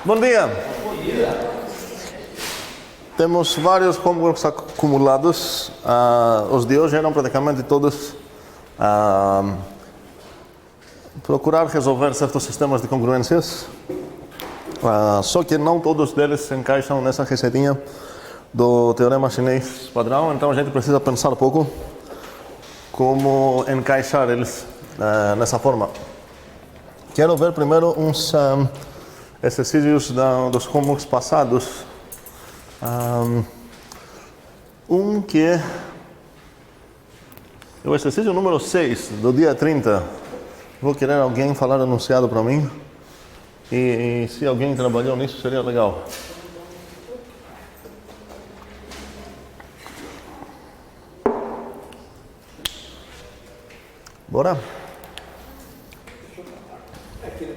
Bom dia. Temos vários homeworks acumulados. Os de hoje eram praticamente todos procurar resolver certos sistemas de congruências. Só que não todos deles se encaixam nessa receitinha do teorema chinês padrão. Então a gente precisa pensar um pouco como encaixar eles nessa forma. Quero ver primeiro uns exercícios dos homeworks passados. Que é o exercício número 6, do dia 30. Vou querer alguém falar anunciado para mim. E se alguém trabalhou nisso, seria legal. Bora? É aquele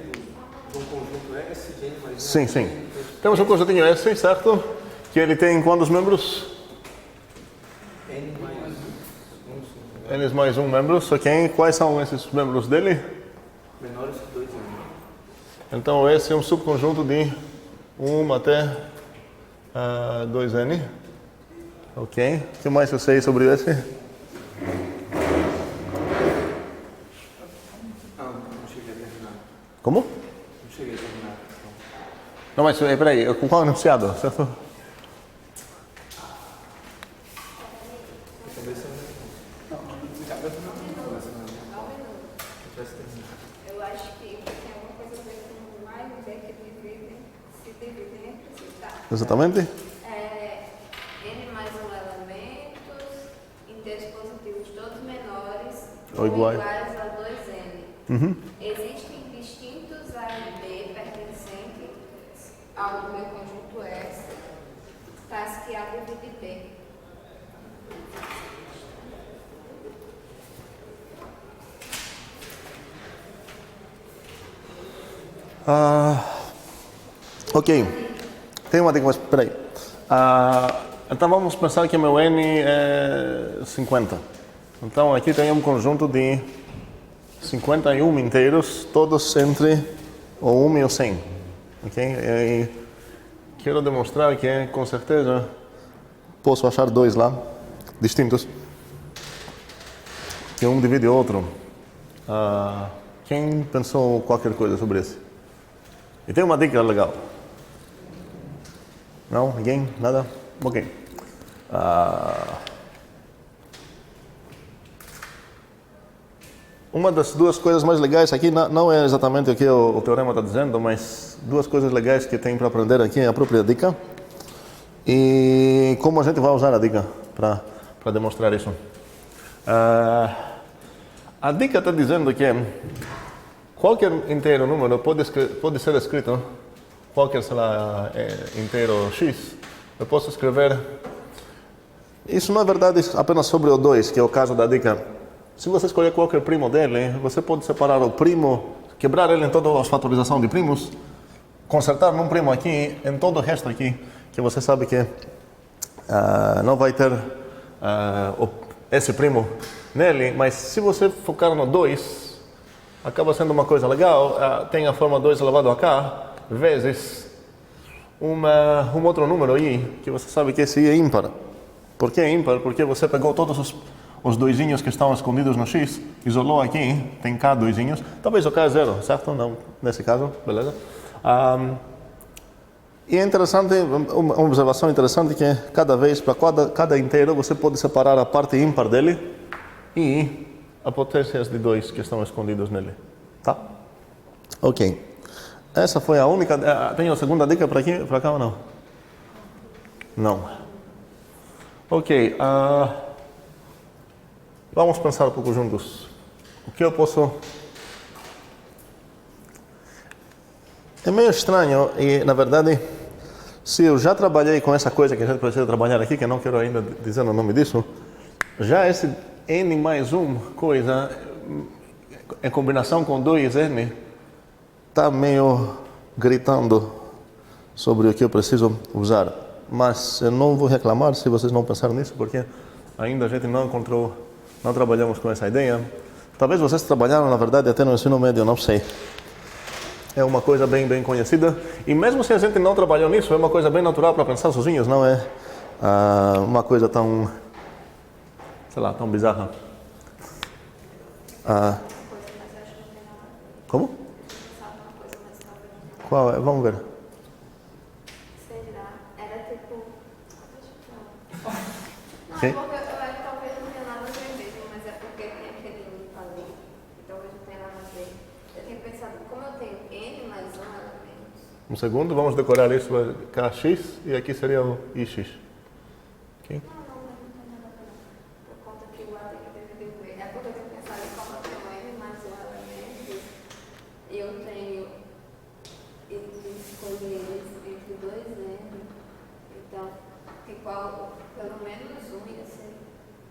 do conjunto S de N mais 1. Sim, sim. Temos um conjuntinho S, certo? Que ele tem quantos membros? N mais 1. N mais 1 membros. Ok. Quais são esses membros dele? Menores que 2 N. Então esse é um subconjunto de 1 até 2N. Ok. O que mais eu sei sobre esse? Não cheguei a terminar. Como? Não cheguei a terminar. Não, mas peraí, com qual enunciado, certo? Eu acho que tem alguma coisa a ver com mais ideia que se dividem entre si, tá? Exatamente? N mais 1 elementos, inteiros positivos todos menores Ou iguais. a 2n. Existem distintos A e B pertencentes ao meu conjunto S, tais que A divide B. Ok. Tem uma dica, mas peraí. Então vamos pensar que meu N é 50. Então aqui tem um conjunto de 51 inteiros, todos entre o 1 e o 100. Ok? E quero demonstrar que com certeza posso achar dois lá, distintos, que um divide o outro. Quem pensou qualquer coisa sobre isso? E tem uma dica legal. Não? Ninguém? Nada? Ok. Uma das duas coisas mais legais aqui, não é exatamente o que o teorema está dizendo, mas duas coisas legais que tem para aprender aqui é a própria dica e como a gente vai usar a dica para demonstrar isso. A dica está dizendo que qualquer inteiro número pode ser escrito, qualquer, sei lá, inteiro x, eu posso escrever. Isso não é verdade apenas sobre o 2, que é o caso da dica. Se você escolher qualquer primo dele, você pode separar o primo, quebrar ele em toda a fatorização de primos, consertar num primo aqui, em todo o resto aqui, que você sabe que não vai ter esse primo nele, mas se você focar no 2, acaba sendo uma coisa legal, tem a forma 2 elevado a k, vezes um outro número aí, que você sabe que esse I é ímpar. Por que é ímpar? Porque você pegou todos os doisinhos que estão escondidos no x, isolou aqui, tem k doisinhos, talvez o k é 0, certo? Não, nesse caso, beleza? E é interessante, uma observação interessante que cada vez, para cada inteiro, você pode separar a parte ímpar dele e a potências de 2 que estão escondidos nele, tá? Ok. Essa foi a única. Tem a segunda dica para cá ou não? Não. Ok. Vamos pensar um pouco juntos. O que eu posso... É meio estranho e, na verdade, se eu já trabalhei com essa coisa que a gente precisa trabalhar aqui, que eu não quero ainda dizer o nome disso, já esse N mais 1 coisa, em combinação com 2N, está meio gritando sobre o que eu preciso usar. Mas eu não vou reclamar se vocês não pensaram nisso, porque ainda a gente não trabalhamos com essa ideia. Talvez vocês trabalharam, na verdade, até no ensino médio, não sei. é uma coisa bem conhecida. E mesmo se a gente não trabalhou nisso, é uma coisa bem natural para pensar sozinhos, não é uma coisa tão, sei lá, tão bizarra. Como? Qual é? Vamos ver. Será? Era tipo. Não, Sim. porque eu acho que talvez não tenha nada a ver mesmo, mas é porque tem aquele link ali, e talvez não tenha nada a ver. Eu tinha pensado, como eu tenho N mais um elemento. Um segundo, vamos decorar isso para KX e aqui seria o IX. Ok? Não tem nada a ver. Por conta que o A tem que dividir o B. É porque eu tenho pensado em como eu tenho N mais um elemento, e eu tenho. E escolher entre dois N. Então, tipo, pelo menos um ia ser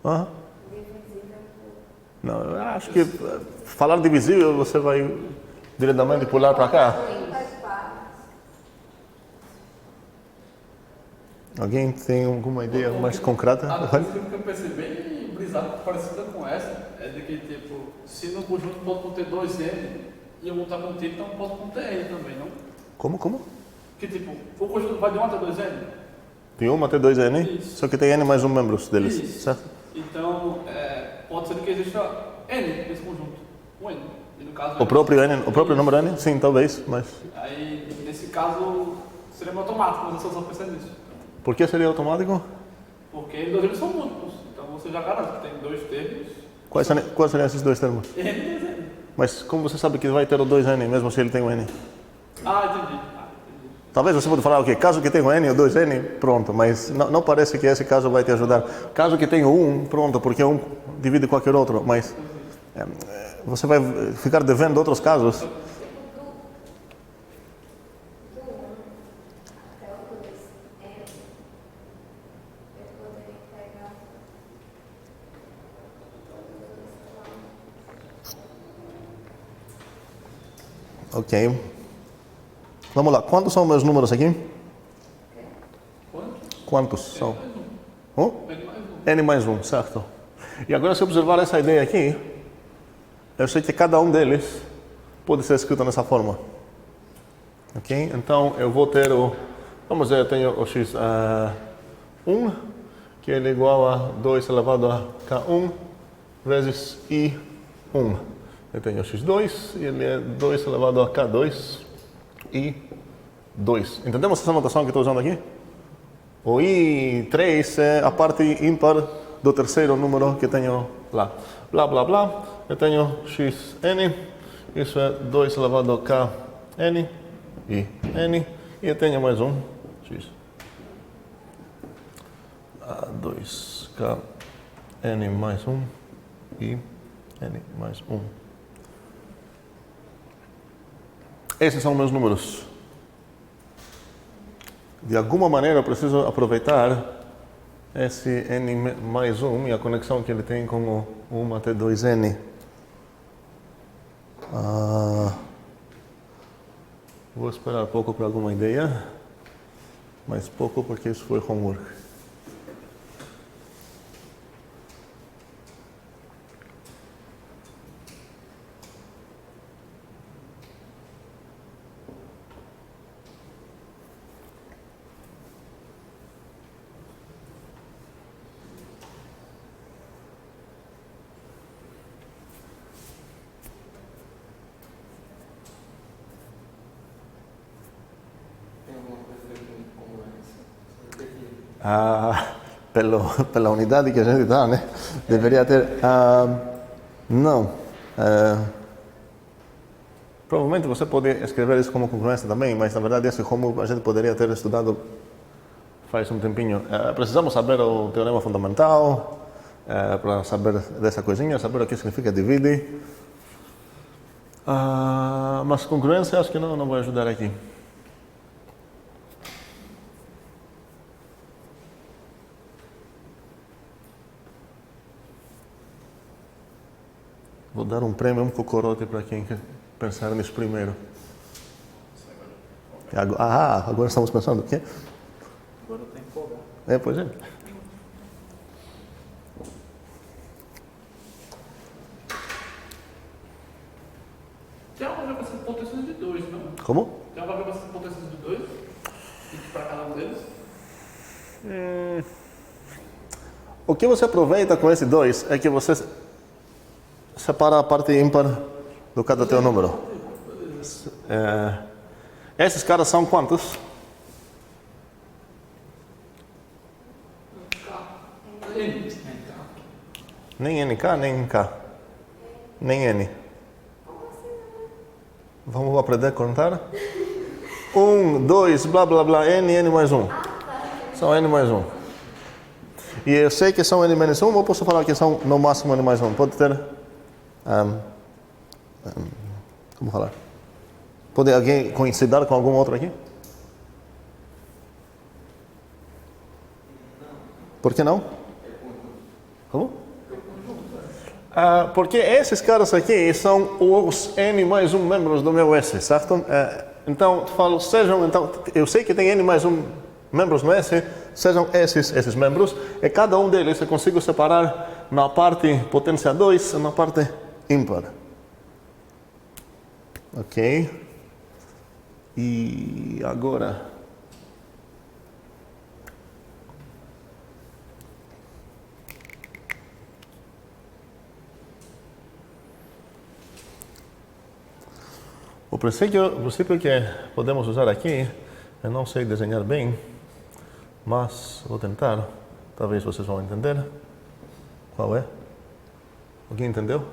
Aham. divisível por. Não, eu acho que falar divisível você vai diretamente pular para cá. Alguém tem alguma ideia mais concreta? A coisa que eu pensei bem brisada, parecida com essa, é de que, tipo, se no conjunto pode conter 2N e eu montar contigo, então pode conter N também, não? Como? Que, tipo, o conjunto vai de 1 até 2N? De 1 até 2N, Isso. só que tem N mais um membros deles, Isso. certo? Então, pode ser que exista N nesse conjunto, um N. E no caso, O próprio número N? Sim, talvez, mas... Aí, nesse caso, seria meio automático, mas eu só pensei nisso. Por que seria automático? Porque dois termos são múltiplos, então você já garante que tem dois termos, Quais seriam esses dois termos? N e 2N. Mas como você sabe que vai ter o 2N, mesmo se ele tem um N? Entendi. Talvez você pode falar o quê? Caso que tenha um N ou 2N, pronto, mas não parece que esse caso vai te ajudar. Caso que tenha um, pronto, porque um divide qualquer outro, mas você vai ficar devendo outros casos. Ok. Vamos lá, quantos são meus números aqui? Quantos são? N mais um, certo. E agora, se observar essa ideia aqui, eu sei que cada um deles pode ser escrito dessa forma. Ok? Então, eu vou ter vamos dizer, eu tenho o x1, que ele é igual a 2 elevado a k1 vezes i1. Eu tenho o x2, e ele é 2 elevado a k2 e 2. Entendemos essa notação que estou usando aqui? O i3 é a parte ímpar do terceiro número que tenho lá. Blá, blá, blá. Eu tenho xn, isso é 2 elevado a kn e n. E eu tenho mais um, x. 2kn mais 1 e n mais 1. Esses são meus números. De alguma maneira eu preciso aproveitar esse n mais 1 e a conexão que ele tem com o 1 até 2n. Vou esperar pouco para alguma ideia, mas pouco porque isso foi homework. Tem alguma coisa a ver com Pela unidade que a gente dá, né? Deveria ter. Não. Provavelmente você pode escrever isso como congruência também, mas na verdade esse como a gente poderia ter estudado faz um tempinho. Precisamos saber o teorema fundamental, para saber dessa coisinha, saber o que significa divide. Mas congruência acho que não vai ajudar aqui. Vou dar um prêmio, um cocorote para quem quer pensar nisso primeiro. Agora estamos pensando o quê? Agora tem que folgar. Pois é. Tem algo a ver com essa potência de 2, não? Como? Tem uma variável com potências de 2 e para cada um deles? O que você aproveita com esse 2 é que você separa a parte ímpar do cada teu número. Esses caras são quantos? Nem NK, nem NK. Nem N. Vamos aprender a contar? 1, 2, blá blá blá, N mais 1. São N mais 1. E eu sei que são N menos 1, ou posso falar que são no máximo N mais 1? Pode ter... como falar? Pode alguém coincidir com algum outro aqui? Por que não? Como? Porque esses caras aqui são os N mais 1 membros do meu S, certo? Então, falo, eu sei que tem N mais 1 membros no S, sejam esses membros, e cada um deles eu consigo separar na parte potência 2 e na parte ímpar. Ok? E agora... O princípio que podemos usar aqui, eu não sei desenhar bem, mas vou tentar, talvez vocês vão entender. Qual é? Alguém entendeu?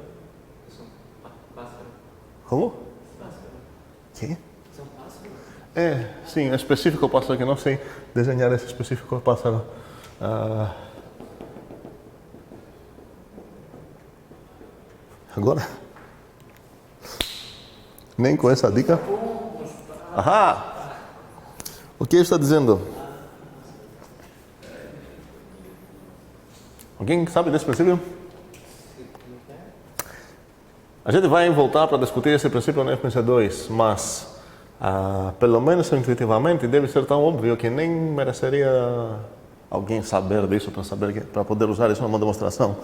Como? Que? Sim, é específico pássaro, que não sei desenhar esse específico pássaro. Agora? Nem com essa dica? Ahá! O que está dizendo? Alguém sabe desse princípio? A gente vai voltar para discutir esse princípio no FMC 2, mas pelo menos intuitivamente deve ser tão óbvio que nem mereceria alguém saber disso para poder usar isso numa demonstração.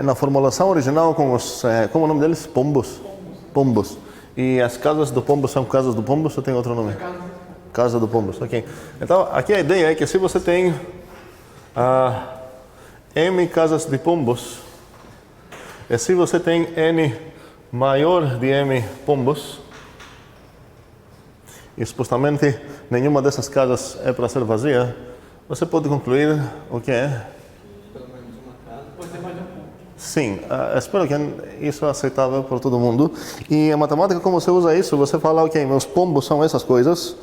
Na formulação original com os, como é o nome deles? Pombos. E as casas do pombo são casas do pombo ou tem outro nome? Casa do pombo, ok. Então, aqui a ideia é que se você tem M casas de pombos, e se você tem N maior de M pombos, e supostamente nenhuma dessas casas é para ser vazia, você pode concluir o que é? Sim, espero que isso é aceitável por todo mundo. E a matemática, como você usa isso, você fala, ok, meus pombos são essas coisas,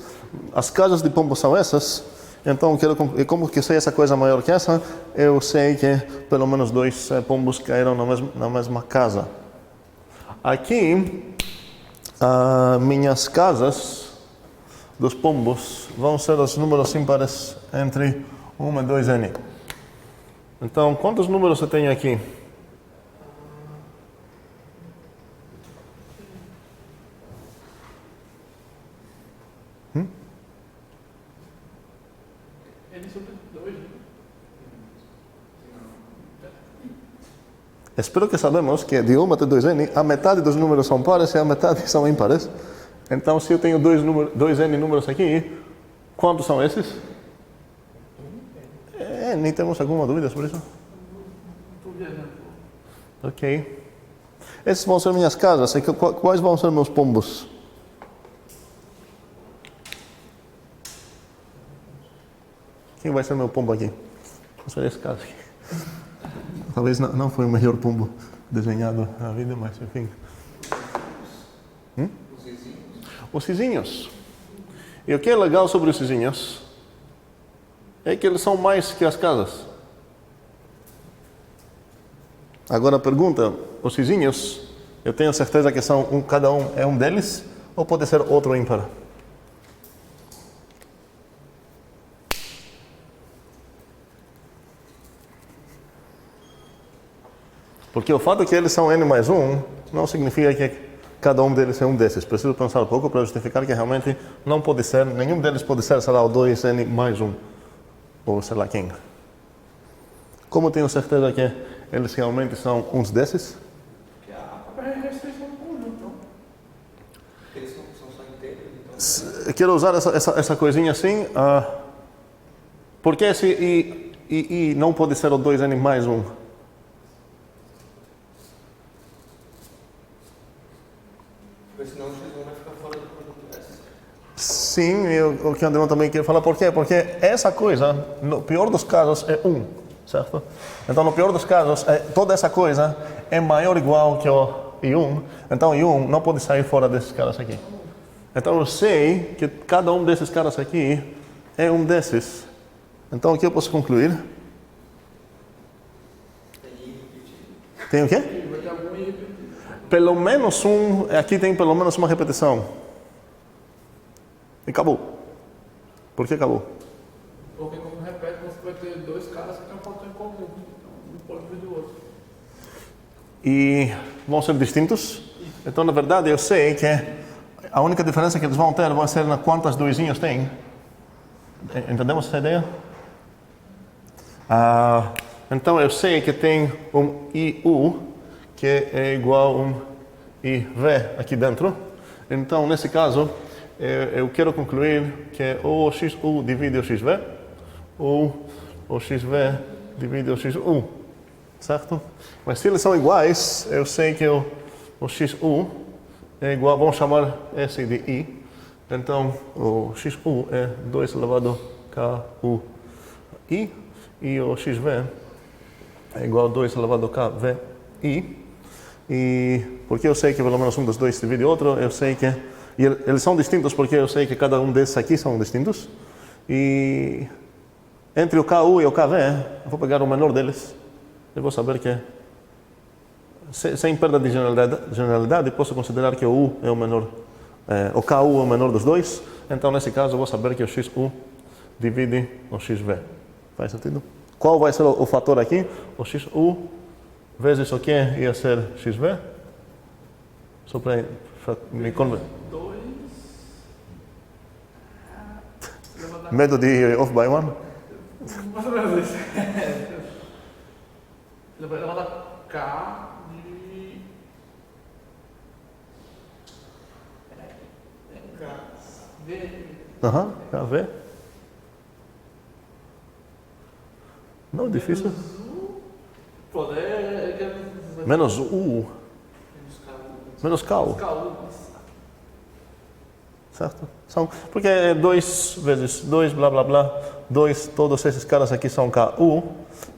as casas de pombos são essas, então como que sei essa coisa maior que essa, eu sei que pelo menos 2 pombos caíram na mesma casa. Aqui, minhas casas dos pombos vão ser os números ímpares entre 1 e 2N. Então, quantos números eu tenho aqui? Espero que sabemos que de 1 até 2N, a metade dos números são pares e a metade são ímpares. Então, se eu tenho 2N números aqui, quantos são esses? Nem temos alguma dúvida sobre isso? Ok. Esses vão ser minhas casas. E quais vão ser meus pombos? Quem vai ser meu pombo aqui? Vou ser esse caso aqui. Talvez não foi o melhor pombo desenhado na vida, mas enfim. Os vizinhos. E o que é legal sobre os vizinhos é que eles são mais que as casas. Agora a pergunta, os vizinhos, eu tenho certeza que cada um é um deles, ou pode ser outro ímpar? Porque o fato de que eles são N mais 1 não significa que cada um deles é um desses. Preciso pensar um pouco para justificar que realmente não pode ser, nenhum deles pode ser, sei lá, o 2N mais 1. Ou sei lá quem. Como tenho certeza que eles realmente são uns desses? Que a própria restrição do conjunto, não? Eles são só inteiros, então... Quero usar essa coisinha assim. Por que esse I não pode ser o 2n mais 1? Porque senão o x1 vai ficar fora do produto S. Sim, o que o André também quer falar. Por quê? Porque essa coisa, no pior dos casos, é 1, certo? Então, no pior dos casos, toda essa coisa é maior ou igual que o I1. Então, I1 não pode sair fora desses caras aqui. Então, eu sei que cada um desses caras aqui é um desses. Então, o que eu posso concluir? Tem o quê? Vai ter algum I repetido. Pelo menos aqui tem pelo menos uma repetição. E acabou. Por que acabou? Porque como repete, você vai ter dois caras que têm um fator em comum. Então, um pode vir do outro. E vão ser distintos. Então, na verdade, eu sei que a única diferença que eles vão ter vai ser na quantas doisinhos tem. Entendemos essa ideia? Então, eu sei que tem um IU que é igual a um IV aqui dentro. Então, nesse caso, eu quero concluir que ou o XU divide o XV, ou o XV divide o XU, certo? Mas se eles são iguais, eu sei que o XU é igual, vamos chamar esse de I. Então, o XU é 2 elevado a KUI, e o XV é igual a 2 elevado a KVI. E porque eu sei que pelo menos um dos dois divide o outro, eu sei que... E eles são distintos porque eu sei que cada um desses aqui são distintos. E entre o KU e o KV, eu vou pegar o menor deles. Eu vou saber que, sem perda de generalidade, posso considerar que o U é o menor. O KU é o menor dos dois. Então, nesse caso, eu vou saber que o XU divide o XV. Faz sentido? Qual vai ser o fator aqui? O XU vezes o que ia ser XV? Só para me convencer. Medo de ir off by one? Mais ou menos isso. Ele vai levar K de... V. Aham, KV. Não, difícil. Pô, Menos U. Menos KU. Certo? Porque é 2 vezes 2, blá blá blá. 2, todos esses caras aqui são KU.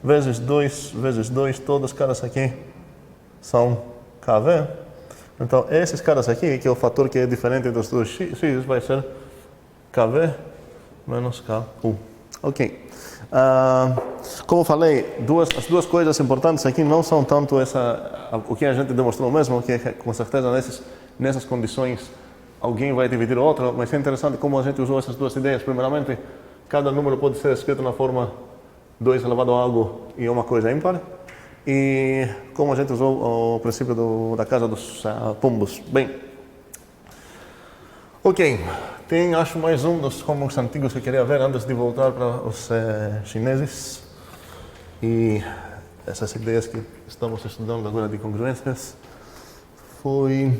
Vezes 2 vezes 2, todos os caras aqui são KV. Então, esses caras aqui, que é o fator que é diferente dos dois X, vai ser KV menos KU. Ok. Como falei, as duas coisas importantes aqui não são tanto o que a gente demonstrou mesmo, que com certeza nessas condições alguém vai dividir o outro, mas é interessante como a gente usou essas duas ideias. Primeiramente, cada número pode ser escrito na forma 2 elevado a algo e uma coisa ímpar. E como a gente usou o princípio da casa dos pombos. Bem, ok. Tem, acho, mais um dos comuns antigos que eu queria ver antes de voltar para os chineses. E essas ideias que estamos estudando agora de congruências foi...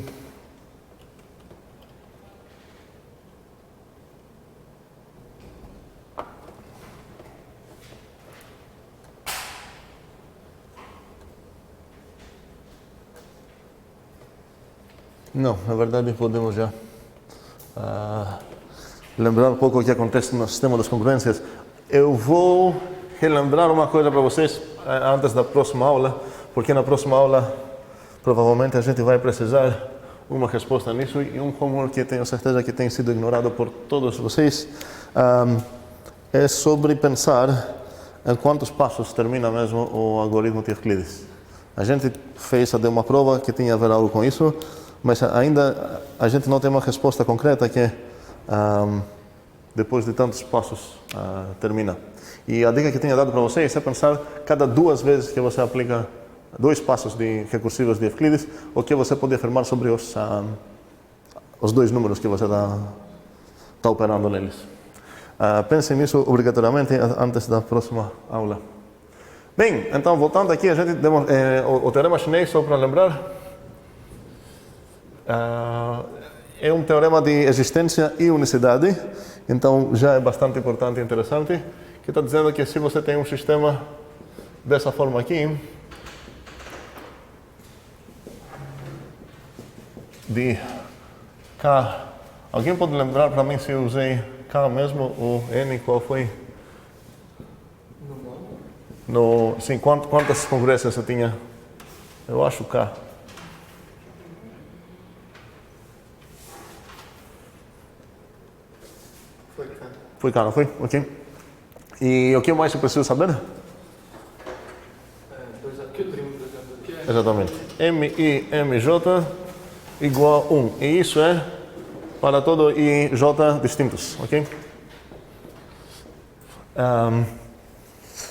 Não, na verdade podemos já lembrar um pouco o que acontece no sistema das congruências. Eu vou relembrar uma coisa para vocês antes da próxima aula, porque na próxima aula provavelmente a gente vai precisar uma resposta nisso e um homework que tenho certeza que tem sido ignorado por todos vocês é sobre pensar em quantos passos termina mesmo o algoritmo de Euclides. A gente fez uma prova que tinha a ver algo com isso, mas ainda a gente não tem uma resposta concreta que depois de tantos passos termina. E a dica que tinha dado para vocês é pensar cada 2 vezes que você aplica 2 passos recursivos de Euclides, o que você pode afirmar sobre os 2 números que você está operando neles. Pense nisso obrigatoriamente antes da próxima aula. Bem, então voltando aqui, a gente o teorema chinês, só para lembrar, é um teorema de existência e unicidade, então já é bastante importante e interessante, que está dizendo que se você tem um sistema dessa forma aqui, de K, alguém pode lembrar para mim se eu usei K mesmo ou N, qual foi? Sim, quantas congruências eu tinha? Eu acho K. Foi cá. Foi K, não foi? Ok. E o que mais eu preciso saber? 2A, que primo 2A2. Exatamente. MI, MJ igual a 1. E isso é para todo IJ distintos, ok?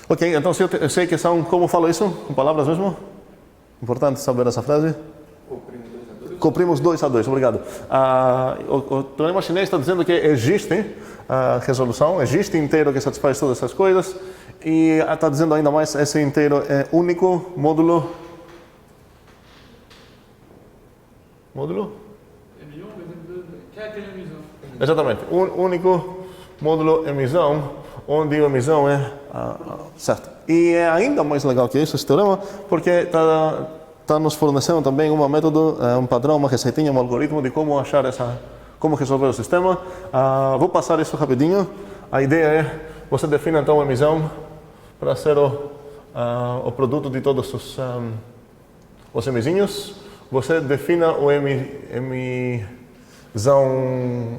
Ok, então se eu sei que são, como falo isso? Com palavras mesmo? Importante saber essa frase. O primo 2A2. Comprimos 2 a 2, obrigado. O teorema chinês está dizendo que existe resolução, existe inteiro que satisfaz todas essas coisas, e está dizendo ainda mais, esse inteiro é único, módulo... Módulo? M1, que é aquele emissão? Exatamente, único módulo emissão, onde a emissão é certo. E é ainda mais legal que isso, esse teorema, porque está nos fornecendo também um método, um padrão, uma receitinha, um algoritmo de como achar como resolver o sistema. Vou passar isso rapidinho. A ideia é, você define então a emissão para ser o produto de todos os emisinhos. Você define o emissão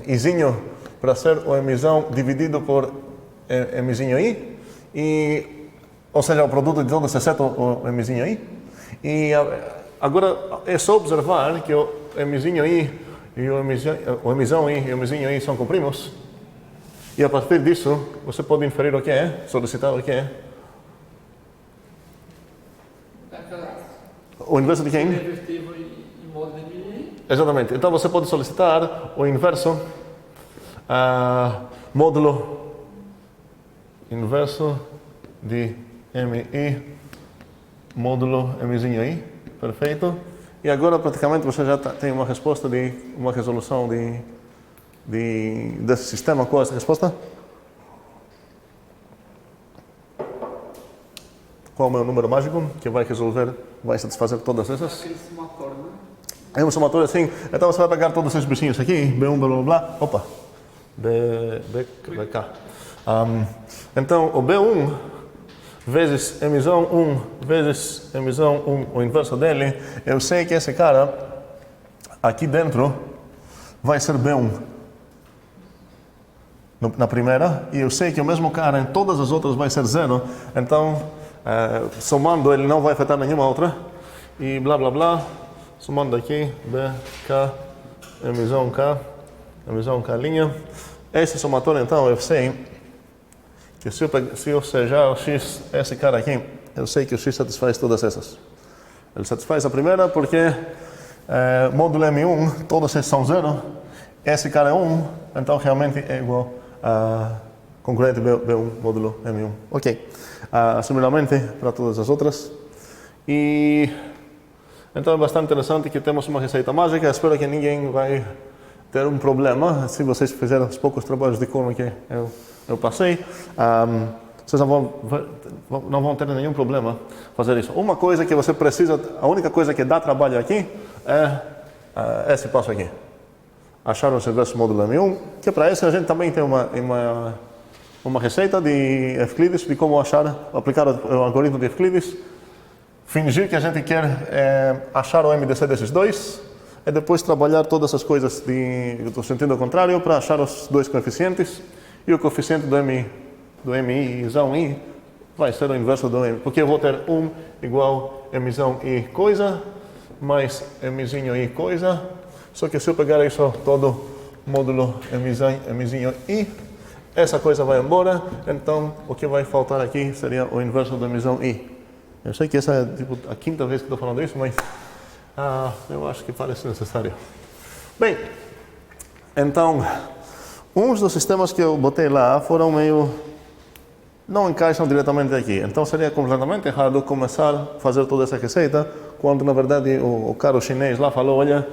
izinho para ser o emissão dividido por emisinho i, ou seja, o produto de todos exceto o emisinho i. E agora é só observar que o emisinho i e o emissão i e o emisinho i são comprimos. E a partir disso, você pode inferir o que é, solicitar o que é. O inverso de quem? Revertível em modo de MI. Exatamente. Então você pode solicitar o inverso, módulo inverso de MI, módulo Mzinho I. Perfeito. E agora praticamente você já tem uma resposta de uma resolução desse sistema. Qual é essa resposta? Qual é o meu número mágico que vai resolver, vai satisfazer todas essas? Aquele somatório, né? É um somatório assim, então você vai pegar todos esses bichinhos aqui, B1, blá blá blá, opa, BK. Então o B1 vezes emissão 1 vezes emissão 1, o inverso dele, eu sei que esse cara aqui dentro vai ser B1 na primeira, e eu sei que o mesmo cara em todas as outras vai ser 0, então somando ele não vai afetar nenhuma outra, e blá blá blá, somando aqui, B, K, emissão K linha. Esse somatório então eu sei que se eu sejar o X, esse cara aqui, eu sei que o X satisfaz todas essas. Ele satisfaz a primeira porque módulo M1, todos esses são 0, esse cara é 1, então realmente é igual a congruente B1 módulo M1. Ok. Similarmente para todas as outras. E então é bastante interessante que temos uma receita mágica. Espero que ninguém vai ter um problema se vocês fizerem os poucos trabalhos de cor que eu passei. Vocês não vão ter nenhum problema fazer isso. Uma coisa que você precisa, a única coisa que dá trabalho aqui é esse passo aqui. Achar o inverso módulo M1, que para isso a gente também tem uma receita de Euclides de como aplicar o algoritmo de Euclides, fingir que a gente quer achar o MDC desses dois, e depois trabalhar todas as coisas do sentido contrário para achar os dois coeficientes, e o coeficiente do MIzão I vai ser o inverso do M, porque eu vou ter 1 igual Mzão I coisa, mais Mzinho I coisa, só que se eu pegar isso todo, módulo Mzinho I, essa coisa vai embora, então o que vai faltar aqui seria o inverso do Mzão I. Eu sei que essa é tipo, a quinta vez que estou falando isso, mas eu acho que parece necessário. Bem, então, uns dos sistemas que eu botei lá foram não encaixam diretamente aqui. Então seria completamente errado começar a fazer toda essa receita, quando na verdade o caro chinês lá falou, olha,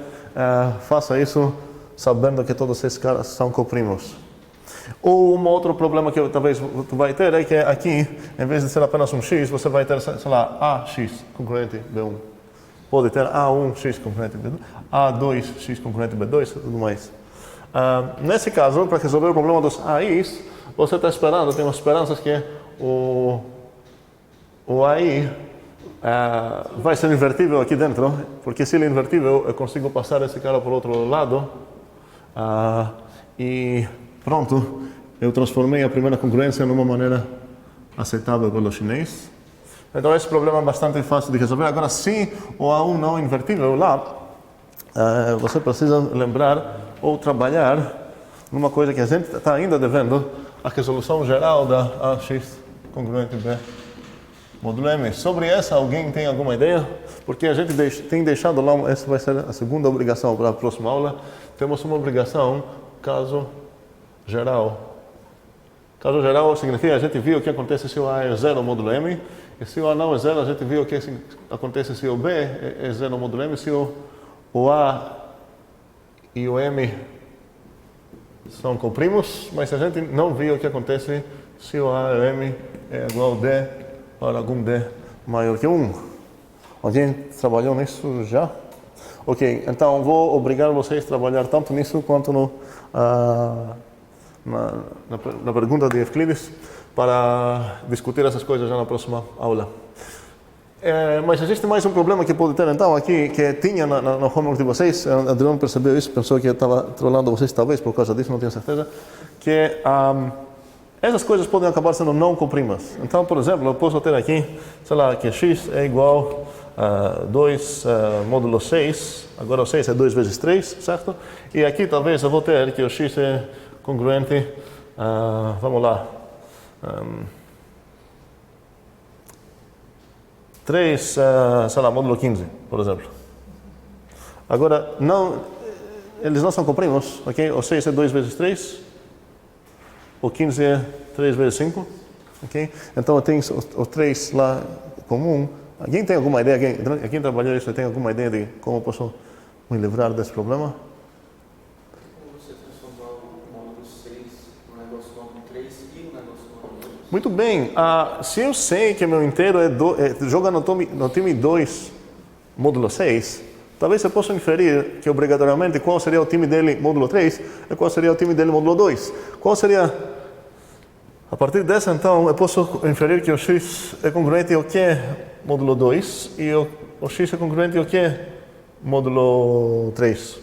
faça isso sabendo que todos esses caras são coprimos. Ou um outro problema que talvez tu vai ter é que aqui, em vez de ser apenas um x, você vai ter, sei lá, AX congruente B1. Pode ter A1x congruente B2, A2x congruente B2 e tudo mais. Nesse caso, para resolver o problema dos AIs, você está esperando, tem esperanças que o AI vai ser invertível aqui dentro, porque se ele é invertível, eu consigo passar esse cara para o outro lado e pronto, eu transformei a primeira congruência numa maneira aceitável pelo chinês. Então esse problema é bastante fácil de resolver. Agora, se o A1 não é invertível lá, você precisa lembrar ou trabalhar numa coisa que a gente está ainda devendo, a resolução geral da AX congruente B módulo M. Sobre essa, alguém tem alguma ideia? Porque a gente tem deixado lá, essa vai ser a segunda obrigação para a próxima aula. Temos uma obrigação, caso geral. Caso geral significa, a gente viu o que acontece se o A é 0 módulo M, e se o A não é 0, a gente viu o que acontece se o B é 0 módulo M, se o A e o M são coprimos, mas a gente não viu o que acontece se o A e o M é igual a D para algum D maior que 1. Alguém trabalhou nisso já? Ok, então vou obrigar vocês a trabalhar tanto nisso quanto na pergunta de Euclides, para discutir essas coisas já na próxima aula. Mas existe mais um problema que pode ter então aqui, que tinha no homework de vocês. Adriano percebeu isso, pensou que eu estava trollando vocês talvez por causa disso, não tenho certeza, que essas coisas podem acabar sendo não comprimas. Então, por exemplo, eu posso ter aqui, sei lá, que x é igual a 2 módulo 6, agora o 6 é 2 vezes 3, certo? E aqui talvez eu vou ter que o x é congruente, vamos lá, 3, sei lá, módulo 15, por exemplo. Agora, eles não são comprimos, ok? O 6 é 2 vezes 3, o 15 é 3 vezes 5, ok? Então eu tenho o 3 lá comum. Alguém tem alguma ideia, quem trabalhou isso, tem alguma ideia de como eu posso me livrar desse problema? Como você transformar o módulo 6 no negócio módulo 3 e o negócio módulo 2? Muito bem, se eu sei que meu inteiro joga no time 2 módulo 6, talvez eu possa inferir que obrigatoriamente qual seria o time dele módulo 3 e qual seria o time dele módulo 2. Qual seria? A partir dessa, então, eu posso inferir que o x é congruente ao que módulo 2 e o x é congruente ao que módulo 3.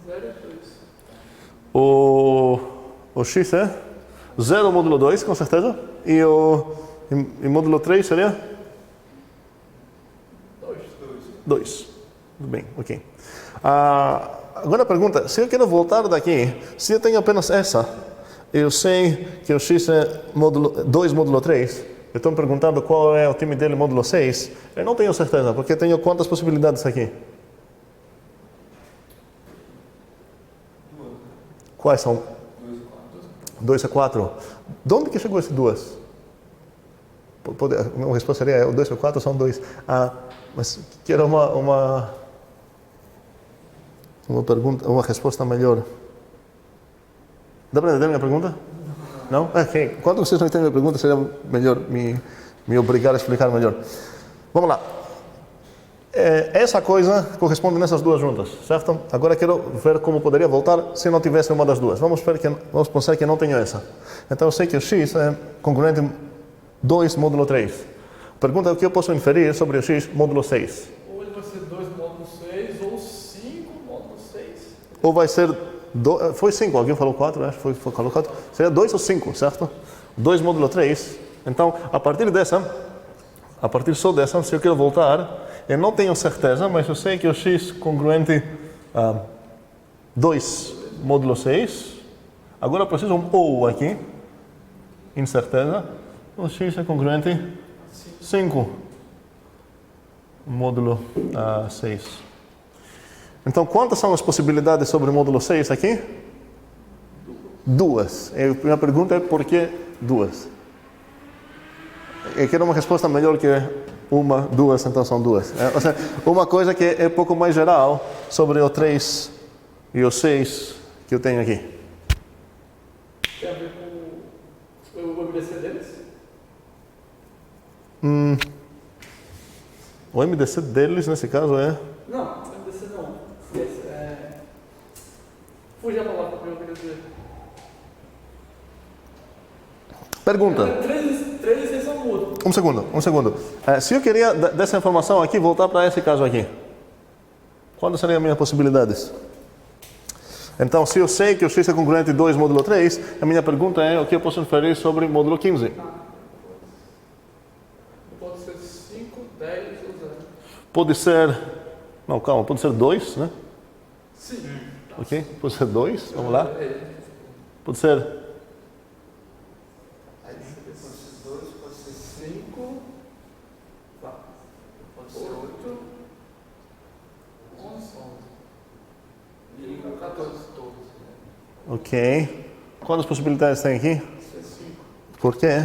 0 e 2. O x é 0 módulo 2, com certeza, e módulo 3 seria? 2. Tudo bem, ok. Agora a pergunta, se eu quero voltar daqui, se eu tenho apenas essa, eu sei que o x é 2 módulo 3, eu estou me perguntando qual é o time dele módulo 6, eu não tenho certeza, porque tenho quantas possibilidades aqui? Quais são? 2 e 4. De onde que chegou esse 2? A resposta seria, o 2 e o 4 são 2. Mas quero uma pergunta, uma resposta melhor. Dá para entender minha pergunta? Não? Ok. Quando vocês não entendem a minha pergunta, seria melhor me obrigar a explicar melhor. Vamos lá. Essa coisa corresponde nessas duas juntas, certo? Agora quero ver como poderia voltar se não tivesse uma das duas. Vamos pensar que não tenho essa. Então eu sei que o x é congruente 2 módulo 3. Pergunta o que eu posso inferir sobre o x módulo 6. Ou ele vai ser 2 módulo 6 ou 5 módulo 6. Ou vai ser... foi 5, alguém falou 4, acho que falou 4. Seria 2 ou 5, certo? 2 módulo 3. Então, a partir só dessa, se eu quero voltar, eu não tenho certeza, mas eu sei que o x congruente 2 módulo 6. Agora eu preciso um ou aqui. Incerteza. O x é congruente 5 módulo 6. Então, quantas são as possibilidades sobre o módulo 6 aqui? 2. A minha pergunta é por que 2? Eu quero uma resposta melhor que 1, 2, então são 2. Ou seja, uma coisa que é um pouco mais geral, sobre o 3 e o 6 que eu tenho aqui? Tem a ver com o MDC deles? O MDC deles, nesse caso, é... Não, MDC não. Esse é... Fugi a palavra que eu queria dizer. Pergunta. Três eles são mudos. Um segundo. Se eu queria dessa informação aqui, voltar para esse caso aqui, quais seriam as minhas possibilidades? Então, se eu sei que o x é congruente 2 módulo 3, a minha pergunta é o que eu posso inferir sobre módulo 15? Pode ser 5, 10 ou 0. Pode ser... Não, calma, pode ser 2, né? Sim. Ok? Pode ser 2, vamos lá. Pode ser... Aí pode ser 2, pode ser 5, pode ser 8, 11 e 14 todos. Ok. Quantas possibilidades tem aqui? Isso é 5. Por quê?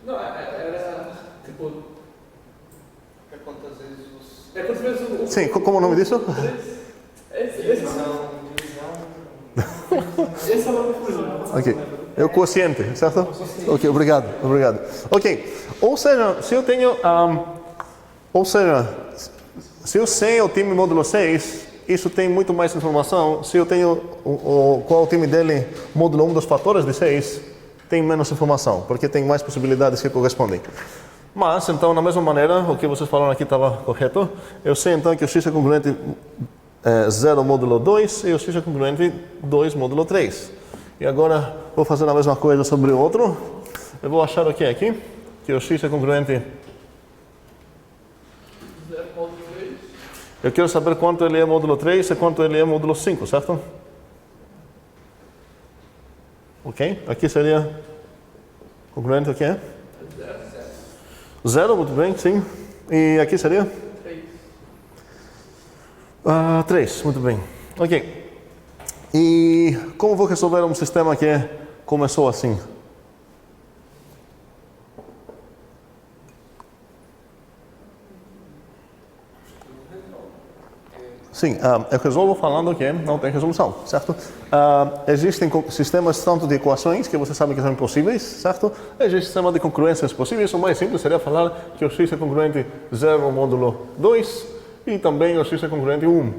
Não, era tipo... É quantas vezes os... É quantas vezes o... Sim, como é o nome disso? Esse é o nome do fugido. Ok. É o quociente, certo? Ok, obrigado. Ok. Ou seja, se eu tenho... se eu sei o time módulo 6, isso tem muito mais informação. Se eu tenho qual é o time dele módulo 1 dos fatores de 6, tem menos informação, porque tem mais possibilidades que correspondem. Mas, então, da mesma maneira, o que vocês falaram aqui estava correto. Eu sei, então, que o x é congruente 0 módulo 2 e o x é congruente 2 módulo 3. E agora, vou fazer a mesma coisa sobre o outro. Eu vou achar o que aqui? Que o x é congruente... 0 módulo 3. Eu quero saber quanto ele é módulo 3 e quanto ele é módulo 5, certo? Ok? Aqui seria congruente o quê? 0, muito bem, sim. E aqui seria? 3. 3, muito bem. Ok. E como vou resolver um sistema que começou assim? Sim, eu resolvo falando que não tem resolução, certo? Existem sistemas tanto de equações, que você sabe que são impossíveis, certo? Existe sistema de congruências possíveis. O mais simples seria falar que o x é congruente 0 módulo 2 e também o x é congruente 1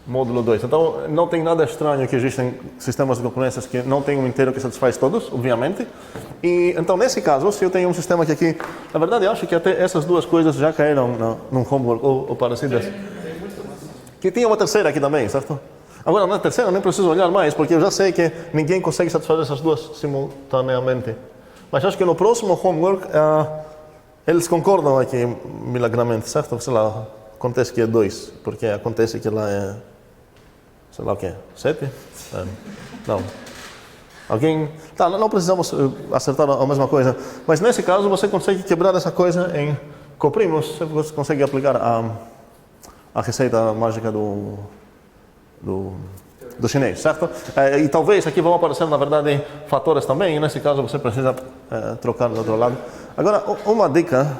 módulo 2. Então, não tem nada estranho que existem sistemas de congruências que não tem um inteiro que satisfaz todos, obviamente. E, então, nesse caso, se eu tenho um sistema que aqui... Na verdade, eu acho que até essas duas coisas já caíram num homework ou parecidas. Que tinha uma terceira aqui também, certo? Agora, na terceira, eu nem preciso olhar mais, porque eu já sei que ninguém consegue satisfazer essas duas simultaneamente. Mas acho que no próximo homework, eles concordam aqui, milagrosamente, certo? Sei lá, acontece que é 2, porque acontece que lá é... Sei lá o quê? 7? Não. Alguém... Tá, não precisamos acertar a mesma coisa. Mas nesse caso, você consegue quebrar essa coisa em coprimos. Você consegue aplicar a receita mágica do chinês, certo? E talvez aqui vão aparecer, na verdade, fatores também, e nesse caso você precisa trocar do outro lado. Agora, uma dica,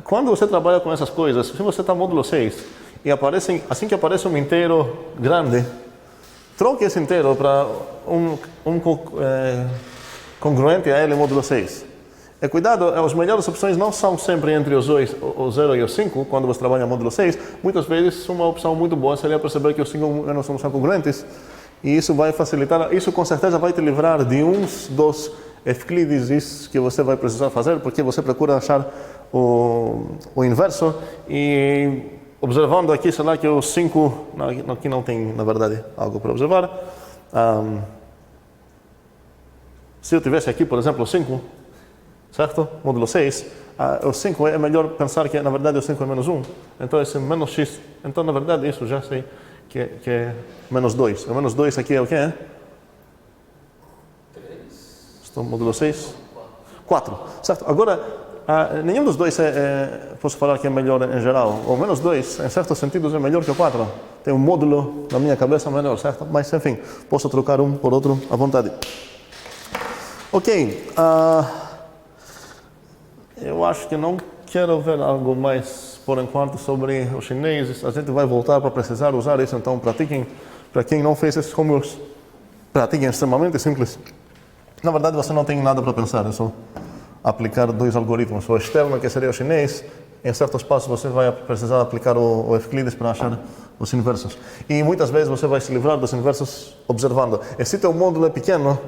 quando você trabalha com essas coisas, se você está no módulo 6 e assim que aparece um inteiro grande, troque esse inteiro para um congruente a ele módulo 6. E cuidado, as melhores opções não são sempre entre os dois, o 0 e o 5, quando você trabalha no módulo 6. Muitas vezes, uma opção muito boa seria perceber que os 5 não são congruentes. E isso vai facilitar, isso com certeza vai te livrar de uns dos Euclides que você vai precisar fazer, porque você procura achar o inverso. E observando aqui, sei lá, que o 5, aqui não tem, na verdade, algo para observar. Se eu tivesse aqui, por exemplo, o 5, certo? Módulo 6. O 5 é melhor pensar que, na verdade, o 5 é menos 1. Então, esse menos x. Então, na verdade, isso já sei que é menos 2. O menos 2 aqui é o quê? 3. Estou no módulo 6? 4. Certo? Agora, nenhum dos dois posso falar que é melhor em geral. O menos 2, em certos sentidos, é melhor que o 4. Tem um módulo na minha cabeça melhor, certo? Mas, enfim, posso trocar um por outro à vontade. Ok. Eu acho que não quero ver algo mais por enquanto sobre o chinês. A gente vai voltar para precisar usar isso, então pratiquem. Para quem não fez esses homeworks, pratiquem, extremamente simples. Na verdade, você não tem nada para pensar, é só aplicar dois algoritmos. O externo, que seria o chinês, em certos passos você vai precisar aplicar o Euclides para achar os inversos. E muitas vezes você vai se livrar dos inversos observando. E se teu módulo é pequeno,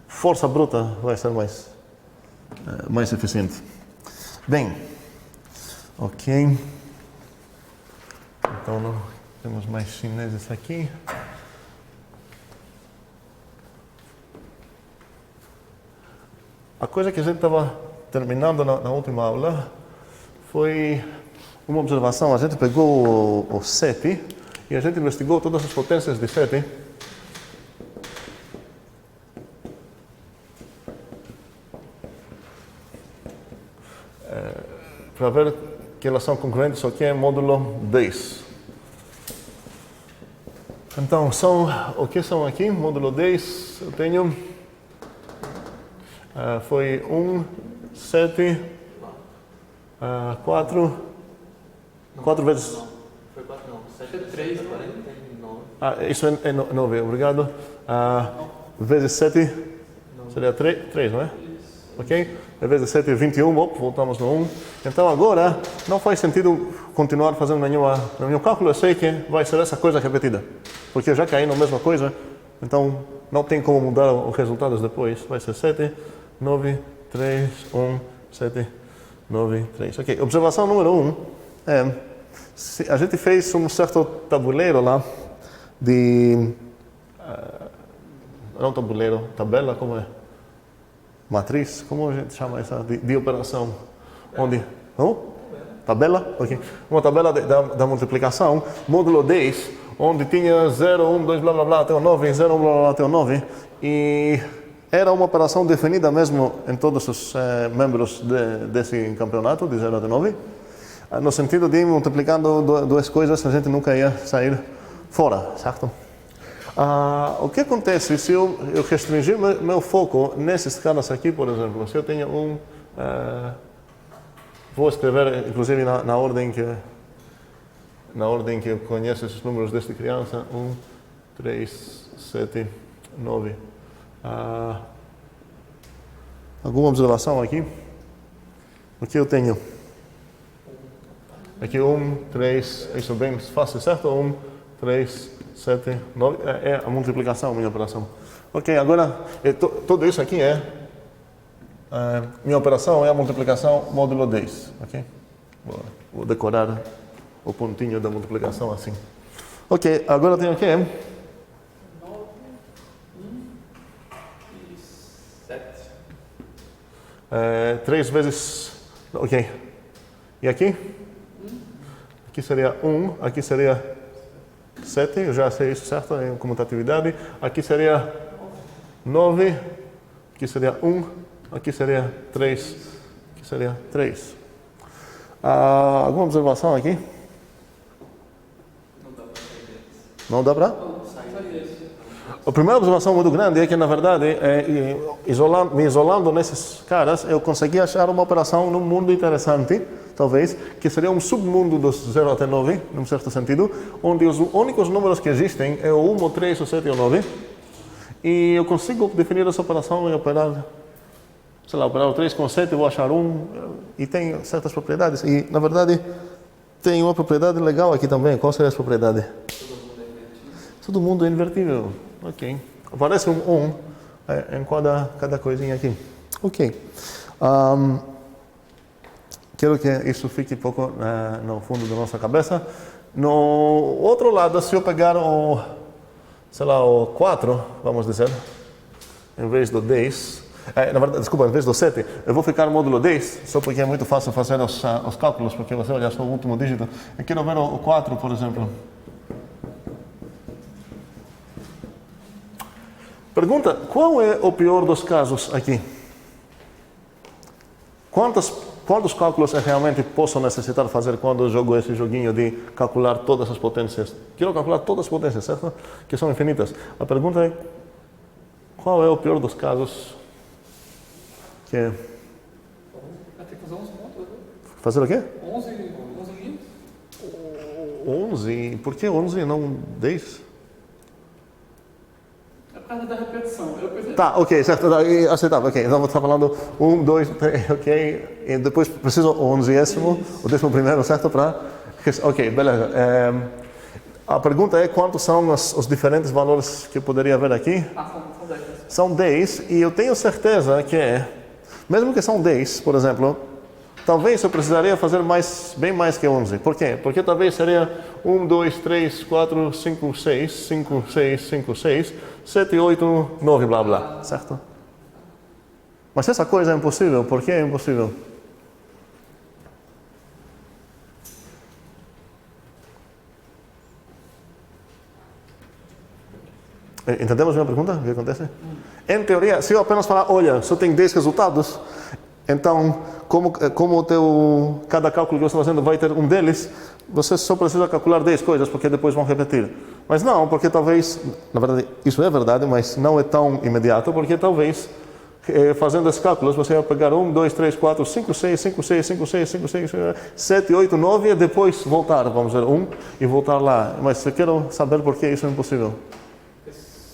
força bruta vai ser mais eficiente. Bem, ok. Então não temos mais chineses aqui. A coisa que a gente estava terminando na última aula foi uma observação. A gente pegou o SETI e a gente investigou todas as potências de SETI. Para ver que elas são concorrentes ao que é módulo 10. Então, o que são aqui? Módulo 10, eu tenho... foi 1, 7, 4 vezes... Não, foi 4 não, 7 É 3, 49. Isso é 9, obrigado. Vezes 7 seria 3, não é? Ok? Vezes 7 é 21, voltamos no 1. Então agora não faz sentido continuar fazendo nenhum cálculo, eu sei que vai ser essa coisa repetida. Porque eu já caí na mesma coisa, então não tem como mudar os resultados depois. Vai ser 7, 9, 3, 1, 7, 9, 3. Ok, observação número 1 é... a gente fez um certo tabuleiro lá de... não tabuleiro, tabela, como é? Matriz, como a gente chama essa? De operação. Onde? Não? Tabela? Ok. Uma tabela da multiplicação, módulo 10, onde tinha 0, 1, 2, blá blá blá até o 9, 0, 1, blá blá blá até o 9. E era uma operação definida mesmo em todos os membros desse campeonato, de 0 até 9. No sentido de multiplicando duas coisas, a gente nunca ia sair fora, certo? O que acontece se eu restringir meu foco nesses caras aqui, por exemplo? Se eu tenho vou escrever, inclusive, na ordem que eu conheço esses números desde criança. 1, 3, 7, 9. Alguma observação aqui? O que eu tenho? Aqui 1, 3, isso é bem fácil, certo? 1, 3, 7, 9, é a multiplicação, a minha operação. Ok, agora, tudo isso aqui minha operação é a multiplicação módulo 10, ok? Vou decorar o pontinho da multiplicação assim. Ok, agora eu tenho o quê? 9, 1 e 7. 3 vezes... ok. E aqui? Aqui seria 1, aqui seria 7, eu já sei isso, certo? Em comutatividade. Aqui seria 9, aqui seria 1, aqui seria 3, aqui seria 3. Alguma observação aqui? Não dá para sair deles. Não dá para? A primeira observação muito grande é que, na verdade, me isolando nesses caras, eu consegui achar uma operação num mundo interessante, talvez, que seria um submundo dos 0 até 9, num certo sentido, onde os únicos números que existem é o 1, o 3, o 7 e o 9. E eu consigo definir essa operação e operar, sei lá, operar o 3 com o 7, vou achar 1, e tem certas propriedades. E, na verdade, tem uma propriedade legal aqui também. Qual seria essa propriedade? Todo mundo é invertível. Ok. Aparece um 1 em cada coisinha aqui. Ok. Quero que isso fique um pouco no fundo da nossa cabeça. No outro lado, se eu pegar o 4, vamos dizer, em vez do 10, na verdade, desculpa, em vez do 7, eu vou ficar no módulo 10, só porque é muito fácil fazer os cálculos, porque você olha só o último dígito. Eu quero ver o 4, por exemplo. Pergunta, qual é o pior dos casos aqui? Quantos cálculos eu realmente posso necessitar fazer quando eu jogo esse joguinho de calcular todas as potências? Quero calcular todas as potências, certo? Que são infinitas. A pergunta é, qual é o pior dos casos? Vai ter que fazer 11 contas, né? Fazer o quê? 11 11, por que 11 e não 10? É por causa da repetição. Eu pensei, Tá, ok, certo, aceitável, ok. Então vou estar falando 1, 2, 3, ok. E depois preciso o 11º, o 11º, certo? Ok, beleza. A pergunta é quantos são os diferentes valores que eu poderia ver aqui? são 10. São 10 e eu tenho certeza que, mesmo que são 10, por exemplo, talvez eu precisaria fazer bem mais que 11. Por quê? Porque talvez seria 1, 2, 3, 4, 5, 6, 5, 6, 5, 6, 7, 8, 9, blá blá, certo? Mas essa coisa é impossível. Por que é impossível? Entendemos a minha pergunta? O que acontece? Em teoria, se eu apenas falar, olha, só tem 10 resultados, então, como cada cálculo que você está fazendo vai ter um deles, você só precisa calcular 10 coisas, porque depois vão repetir. Mas não, porque talvez, na verdade, isso é verdade, mas não é tão imediato, porque talvez, fazendo esses cálculos, você vai pegar 1, 2, 3, 4, 5, 6, 5, 6, 5, 6, 5, 6, 7, 8, 9, e depois voltar, vamos ver, 1 e voltar lá. Mas eu quero saber por que isso é impossível.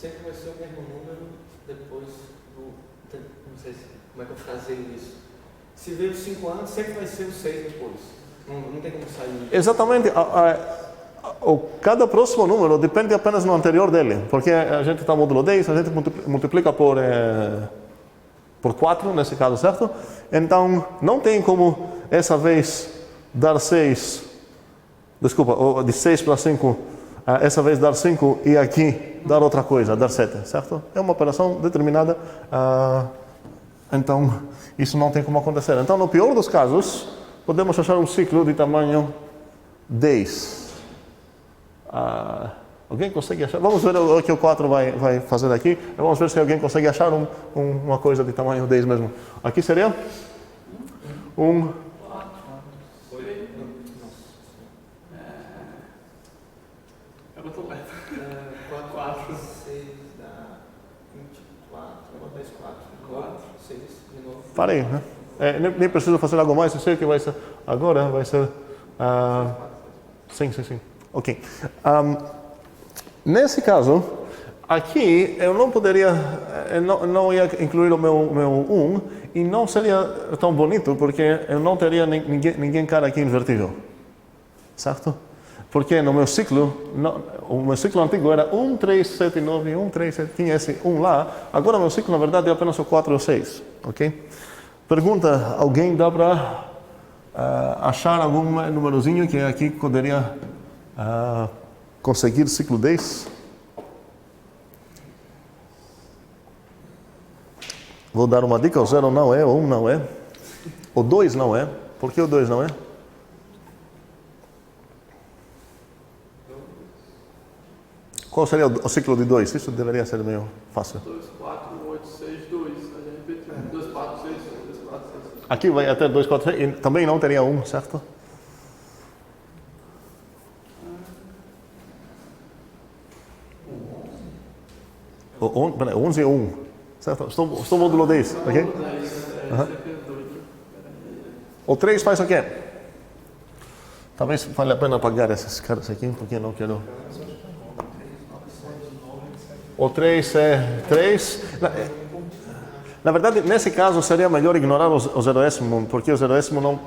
Sempre vai ser o mesmo número depois do... Não sei como é que eu frasei isso. Se veio 5 anos, sempre vai ser o 6 depois. Não tem como sair. Exatamente. Cada próximo número depende apenas do anterior dele. Porque a gente está no módulo 10, a gente multiplica por 4, nesse caso, certo? Então, não tem como, essa vez, dar 6... Desculpa, de 6 para 5... essa vez dar 5 e aqui dar outra coisa, dar 7, certo? É uma operação determinada, então isso não tem como acontecer. Então, no pior dos casos, podemos achar um ciclo de tamanho 10. Alguém consegue achar? Vamos ver o que o 4 vai fazer aqui. Vamos ver se alguém consegue achar uma coisa de tamanho 10 mesmo. Aqui seria eu não tô lendo. 4, 6 dá 24, agora 10, 4, 6 de novo. Parei, né? Nem preciso fazer algo mais, eu sei que vai ser. Agora vai ser. Sim. Ok. Nesse caso, aqui eu não poderia. Eu não ia incluir o meu 1 e não seria tão bonito porque eu não teria ninguém cara aqui invertido. Certo? Porque no meu ciclo, o meu ciclo antigo era 1, 3, 7, 9, 1, 3, 7, tinha esse 1 lá. Agora o meu ciclo, na verdade, é apenas o 4 ou 6. Ok? Pergunta, alguém dá para achar algum númerozinho que aqui poderia conseguir ciclo 10? Vou dar uma dica, o 0 não é, o 1 não é. O 2 não é. Por que o 2 não é? Qual seria o ciclo de 2? Isso deveria ser meio fácil. 2, 4, 8, 6, 2. A gente repetiu. 2, 4, 6, 2, 4, 6. Aqui vai até 2, 4, 6. E também não teria 1, certo? O 11 é 1. Certo? Estou no módulo 10, ok? O 3 faz o quê? Talvez vale a pena apagar esses caras aqui, porque eu não quero... O 3 é 3. Na verdade, nesse caso, seria melhor ignorar o 0º, porque o 0º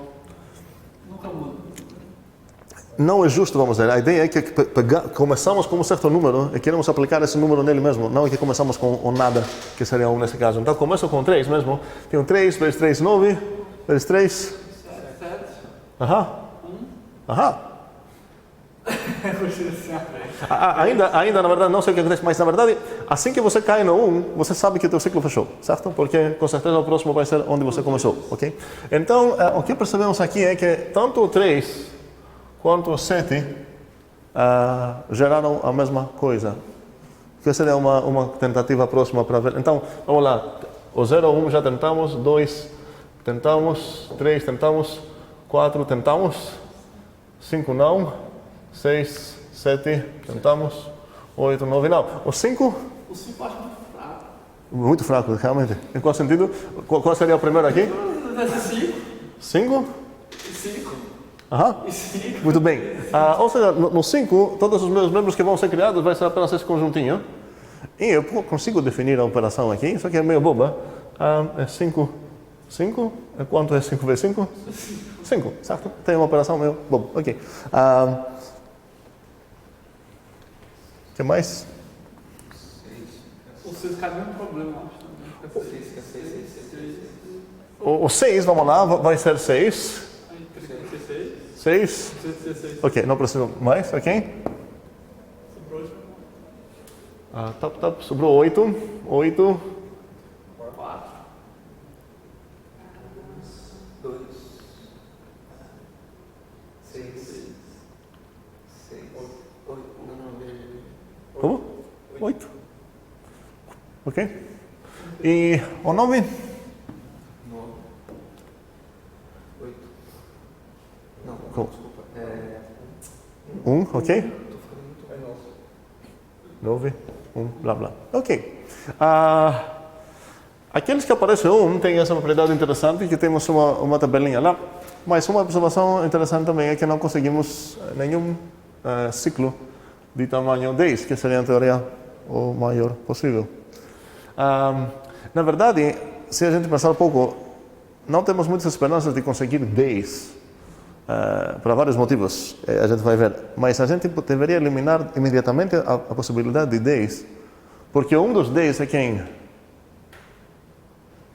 Nunca muda. não é justo, vamos dizer. A ideia é que começamos com um certo número e queremos aplicar esse número nele mesmo, não é que começamos com o nada, que seria 1 nesse caso. Então, começo com 3 mesmo. Tenho 3, vezes 3, 9, vezes 3... 7. Aham. Ainda, na verdade, não sei o que acontece, mas na verdade, assim que você cai no 1, você sabe que o teu ciclo fechou, certo? Porque com certeza o próximo vai ser onde você começou, ok? Então, o que percebemos aqui é que tanto o 3 quanto o 7 geraram a mesma coisa. Que seria uma tentativa próxima para ver. Então, vamos lá. O 0, 1 já tentamos, 2 tentamos, 3 tentamos, 4 tentamos, 5 não, 6, 7 tentamos, 8, 9 não. O 5? O 5 acho muito fraco. Muito fraco, realmente. Em qual sentido? Qual seria o primeiro aqui? 5? 5? 5. Aham. E 5. Muito bem. Ou seja, no 5, todos os meus membros que vão ser criados vai ser apenas esse conjuntinho. E eu consigo definir a operação aqui, só que é meio boba. É 5. 5? Quanto é 5 vezes 5? 5, certo? Tem uma operação meio boba. Ok. O que mais? O 6 cai no mesmo problema, eu acho. Também. Fica 6. 6. O 6, vamos lá, vai ser 6. Aí 36. 6. 16. Ok, não preciso mais, ok? Sobrou de Top, sobrou 8. 8. 4. 2, 6, 8. Não, Como? 8. Ok. E o 9? 9, 8. Não, Como? desculpa. 1, ok? Tô ficando muito 9, 1, blá blá. Ok. Aqueles que aparecem 1 têm essa propriedade interessante que temos uma tabelinha lá, mas uma observação interessante também é que não conseguimos nenhum ciclo de tamanho 10, que seria em teoria o maior possível. Na verdade, se a gente pensar um pouco, não temos muitas esperanças de conseguir 10, para vários motivos, a gente vai ver. Mas a gente deveria eliminar imediatamente a possibilidade de 10, porque um dos 10 é quem?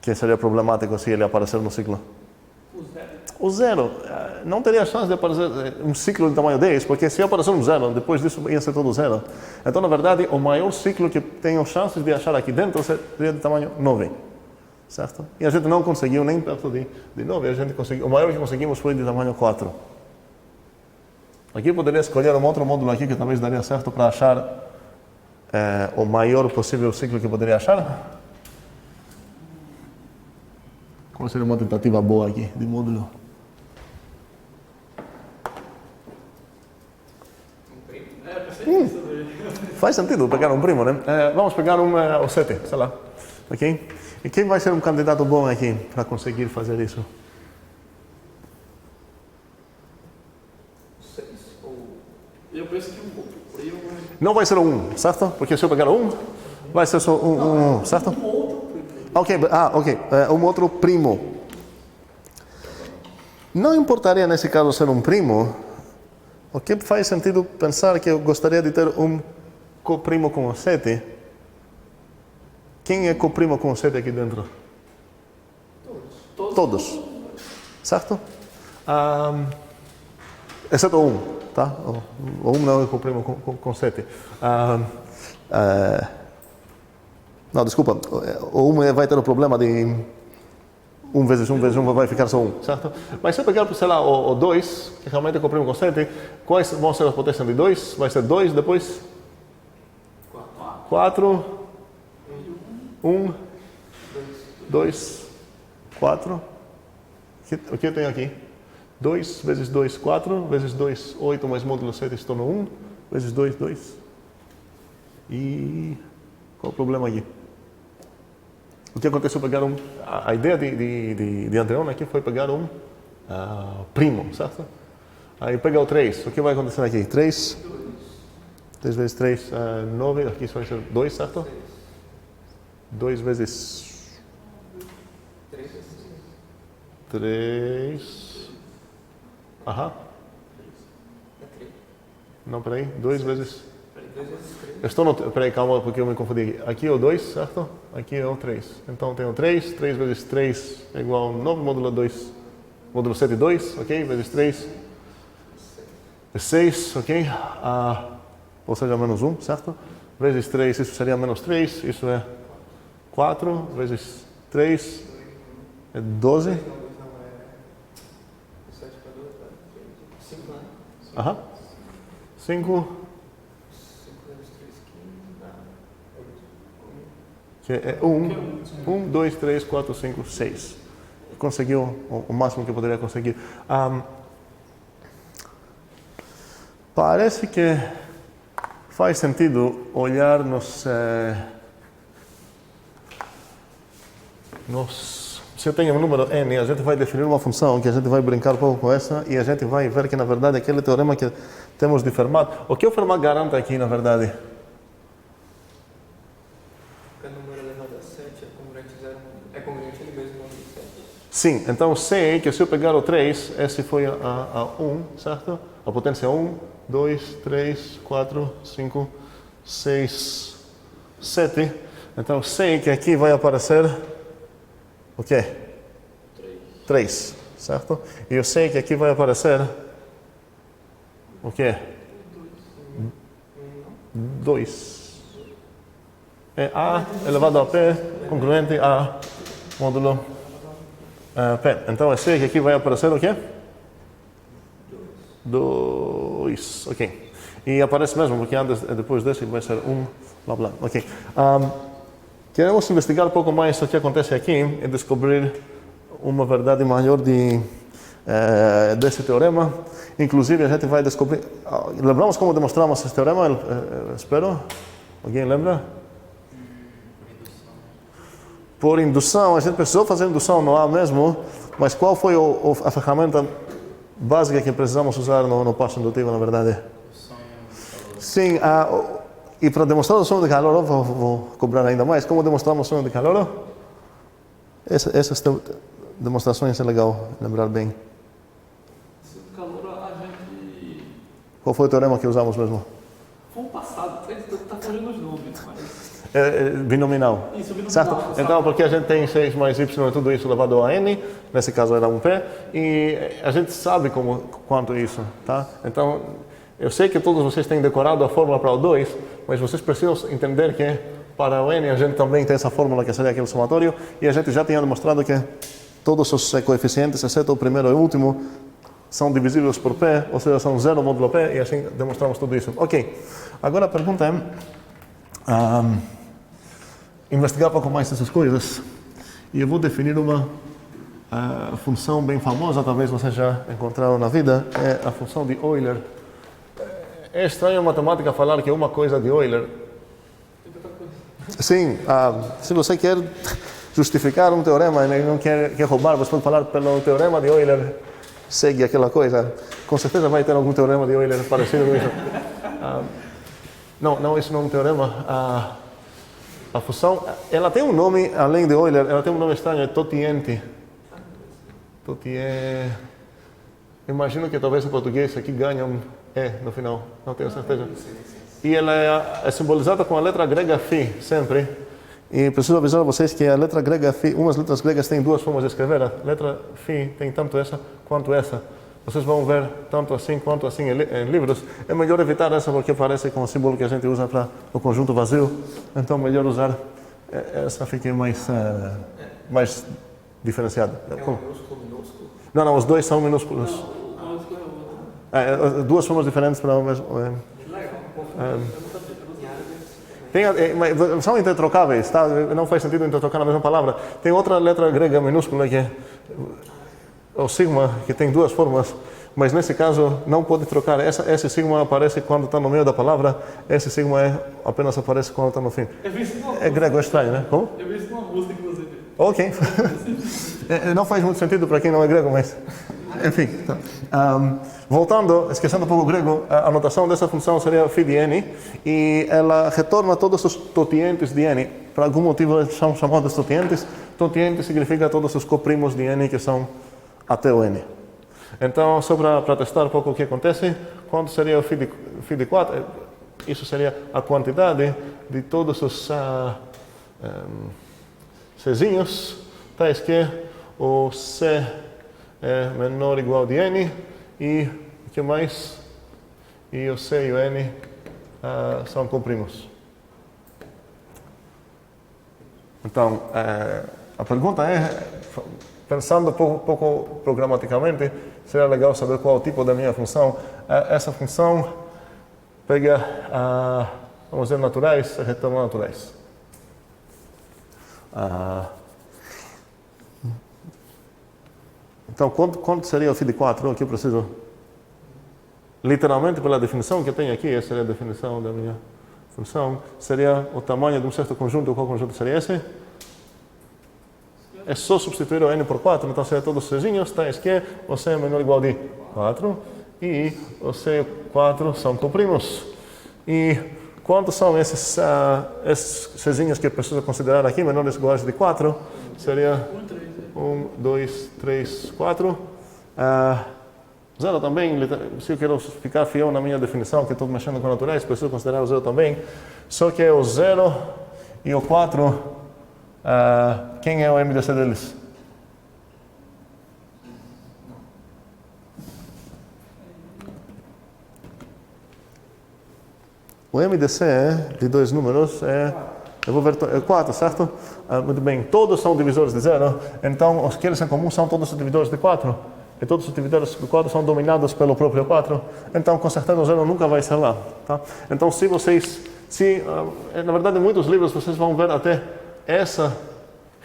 Que seria problemático se ele aparecer no ciclo? O 0. Não teria chance de aparecer um ciclo de tamanho 10, porque se aparecer um 0, depois disso ia ser todo 0. Então, na verdade, o maior ciclo que tenho chances de achar aqui dentro seria de tamanho 9. Certo? E a gente não conseguiu nem perto de 9. O maior que conseguimos foi de tamanho 4. Aqui poderia escolher um outro módulo aqui que talvez daria certo para achar o maior possível ciclo que poderia achar. Qual seria uma tentativa boa aqui de módulo? Faz sentido pegar um primo, né? Vamos pegar o 7, sei lá. Ok? E quem vai ser um candidato bom aqui para conseguir fazer isso? 6 ou... Eu penso que primo. Não vai ser o 1, certo? Porque se eu pegar o 1, vai ser só um, certo? Ok, um outro primo. Não importaria nesse caso ser um primo, o que faz sentido pensar que eu gostaria de ter um coprimo com o 7. Quem é coprimo com o 7 aqui dentro? Todos. Certo? Exceto o 1, tá? O 1 não é coprimo com 7. Não, desculpa. O 1 vai ter o problema de 1 vezes 1 vezes 1 vai ficar só 1, certo? Mas se eu pegar, sei lá, o 2, que realmente é coprimo com 7, quais vão ser as potências de 2? Vai ser 2, depois 4, 1, 2, 4. O que eu tenho aqui? 2 vezes 2, 4, vezes 2, 8, mais módulo 7, estou no 1, vezes 2, 2. E qual o problema aqui? O que aconteceu pegar a ideia de Andreoni aqui foi pegar um primo, certo? Aí pega o 3, o que vai acontecer aqui? 3 vezes 3, 9, aqui só vai ser 2, certo? 2 vezes 3. Aham. Não, peraí. 2 vezes. Estou no. Peraí, calma, porque eu me confundi. Aqui é o 2, certo? Aqui é o 3. Então tenho 3. 3 vezes 3 é igual a 9 módulo 2. Módulo 7, 2, ok? Vezes 3 é 6, ok? Ou seja, menos 1, certo? Vezes 3, isso seria menos 3. Isso é 4. Vezes 3 é 12. 5, né? Aham. 5. Que é 1, 2, 3, 4, 5, 6. Conseguiu o máximo que eu poderia conseguir. Parece que faz sentido olhar nos se eu tenho um número n, a gente vai definir uma função que a gente vai brincar um pouco com essa e a gente vai ver que, na verdade, aquele teorema que temos de Fermat, o que o Fermat garante aqui, na verdade? Que o número elevado a 7 é congruente ele mesmo no 7. Sim, então sei que se eu pegar o 3, esse foi a 1, certo? A potência 1, 2, 3, 4, 5, 6, 7. Então sei que aqui vai aparecer o quê? 3, certo? E eu sei que aqui vai aparecer o quê? 2. É A elevado a P, congruente a módulo P. Então eu sei que aqui vai aparecer o quê? 2. Ok. E aparece mesmo, porque antes, depois desse vai ser 1, blá blá. Ok. Queremos investigar um pouco mais o que acontece aqui e descobrir uma verdade maior desse teorema. Inclusive, a gente vai descobrir... Lembramos como demonstramos esse teorema? Espero. Alguém lembra? Por indução. A gente precisou fazer indução no A mesmo, mas qual foi a ferramenta básica que precisamos usar no passo indutivo, na verdade? Sim, e para demonstrar o sonho de calor, vou cobrar ainda mais. Como demonstramos o sonho de calor? Essas demonstrações é legal lembrar bem. Sonho de calor, a gente... Qual foi o teorema que usamos mesmo? Foi o passado, está fugindo os nomes, mas... Binominal. Isso, binominal. Certo? Então, porque a gente tem 6 mais y e tudo isso elevado a n, nesse caso era 1p, e a gente sabe quanto isso, tá? Então, eu sei que todos vocês têm decorado a fórmula para o 2, mas vocês precisam entender que para o n a gente também tem essa fórmula que seria aquele somatório, e a gente já tinha demonstrado que todos os coeficientes, exceto o primeiro e o último, são divisíveis por p, ou seja, são 0 módulo p, e assim demonstramos tudo isso. Ok, agora a pergunta é investigar um pouco mais essas coisas, e eu vou definir uma função bem famosa, talvez vocês já encontraram na vida, é a função de Euler. É estranho a matemática falar que é uma coisa de Euler. Sim, se você quer justificar um teorema e não quer roubar, você pode falar pelo teorema de Euler, segue aquela coisa. Com certeza vai ter algum teorema de Euler parecido com isso. Não, isso não é um teorema. A função, ela tem um nome, além de Euler, ela tem um nome estranho, é Totiente. Imagino que talvez em português aqui ganha um E no final, não tenho certeza. E ela é simbolizada com a letra grega Φ, sempre. E preciso avisar vocês que a letra grega Φ, umas letras gregas têm duas formas de escrever. A letra Φ tem tanto essa quanto essa. Vocês vão ver tanto assim quanto assim em livros. É melhor evitar essa porque parece com o símbolo que a gente usa para o conjunto vazio. Então, melhor usar essa, fique mais diferenciada. É um minúsculo? Não, os dois são minúsculos. Duas formas diferentes para o mesmo. São intertrocáveis, tá? Não faz sentido intertrocar na mesma palavra. Tem outra letra grega minúscula que é o sigma, que tem duas formas, mas nesse caso não pode trocar. Esse sigma aparece quando está no meio da palavra, esse sigma apenas aparece quando está no fim. É grego, é estranho, né? Como? Eu vi isso numa música, inclusive. Ok. Não faz muito sentido para quem não é grego, mas... Enfim. Tá. Voltando, esquecendo um pouco o grego, a notação dessa função seria φ de n, e ela retorna todos os totientes de n. Por algum motivo eles são chamados totientes. Totiente significa todos os coprimos de n que são até o n. Então, só para testar um pouco o que acontece, quanto seria o φ de 4? Isso seria a quantidade de todos os Czinhos, tais que o C é menor ou igual de n, e o que mais? E o C e o n são comprimos. Então, a pergunta é, pensando um pouco programaticamente, seria legal saber qual é o tipo da minha função. Essa função pega, vamos dizer, naturais e retorna naturais. Então, quanto seria o φ de 4? Aqui eu preciso, literalmente, pela definição que eu tenho aqui, essa seria a definição da minha função, seria o tamanho de um certo conjunto. Qual conjunto seria esse? é só substituir o n por 4, então seria todos sozinhos, tais que o c é menor ou igual de 4 e o c e 4 são coprimos. E quantos são esses czinhos que eu preciso considerar aqui, menores ou iguais de 4? Seria 1, 2, 3, 4. Zero também, se eu quero ficar fiel na minha definição, que estou mexendo com naturais, preciso considerar o zero também. Só que o 0 e o 4, quem é o MDC deles? O MDC de dois números eu vou ver, é 4, certo? Muito bem, todos são divisores de 0, então os que eles em comum são todos os divisores de 4. E todos os divisores de 4 são dominados pelo próprio 4, então com certeza o 0 nunca vai ser lá. Tá? Então na verdade em muitos livros vocês vão ver até essa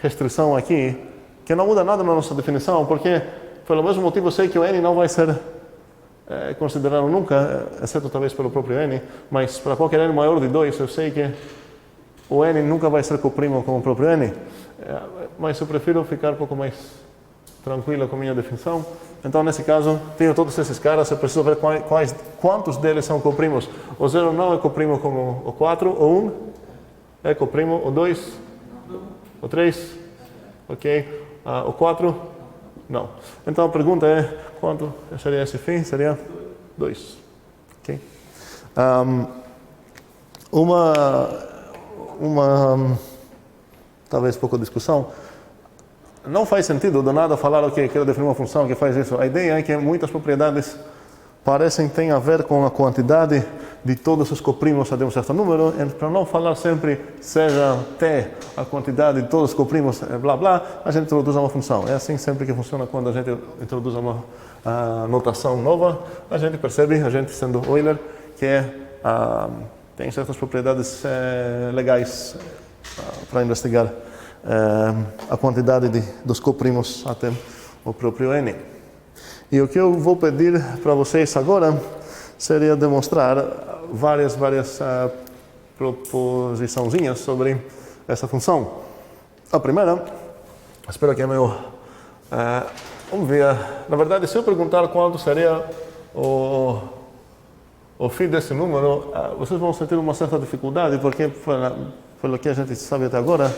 restrição aqui, que não muda nada na nossa definição, porque pelo mesmo motivo eu sei que o n não vai ser considerado nunca, exceto talvez pelo próprio n, mas para qualquer n maior de 2 eu sei que o n nunca vai ser coprimo com o próprio n, mas eu prefiro ficar um pouco mais tranquilo com a minha definição. Então, nesse caso, tenho todos esses caras, eu preciso ver quantos deles são coprimos. O 0 não é coprimo com o 4, o 1 é coprimo, o 2, o 3, ok, o 4, não. Então, a pergunta é, quanto seria esse φ? Seria 2, ok. Talvez pouca discussão. Não faz sentido do nada falar, ok, quero definir uma função que faz isso. A ideia é que muitas propriedades parecem ter a ver com a quantidade de todos os coprimos até um certo número, para não falar sempre seja t a quantidade de todos os coprimos, blá blá, a gente introduz uma função. É assim sempre que funciona quando a gente introduz uma notação nova, a gente percebe, a gente sendo Euler, que tem certas propriedades legais para investigar a quantidade dos coprimos até o próprio n. E o que eu vou pedir para vocês agora seria demonstrar várias proposiçãozinhas sobre essa função. A primeira, espero que é meu... vamos ver. Na verdade, se eu perguntar quanto seria o φ desse número, vocês vão sentir uma certa dificuldade, porque pelo que a gente sabe até agora,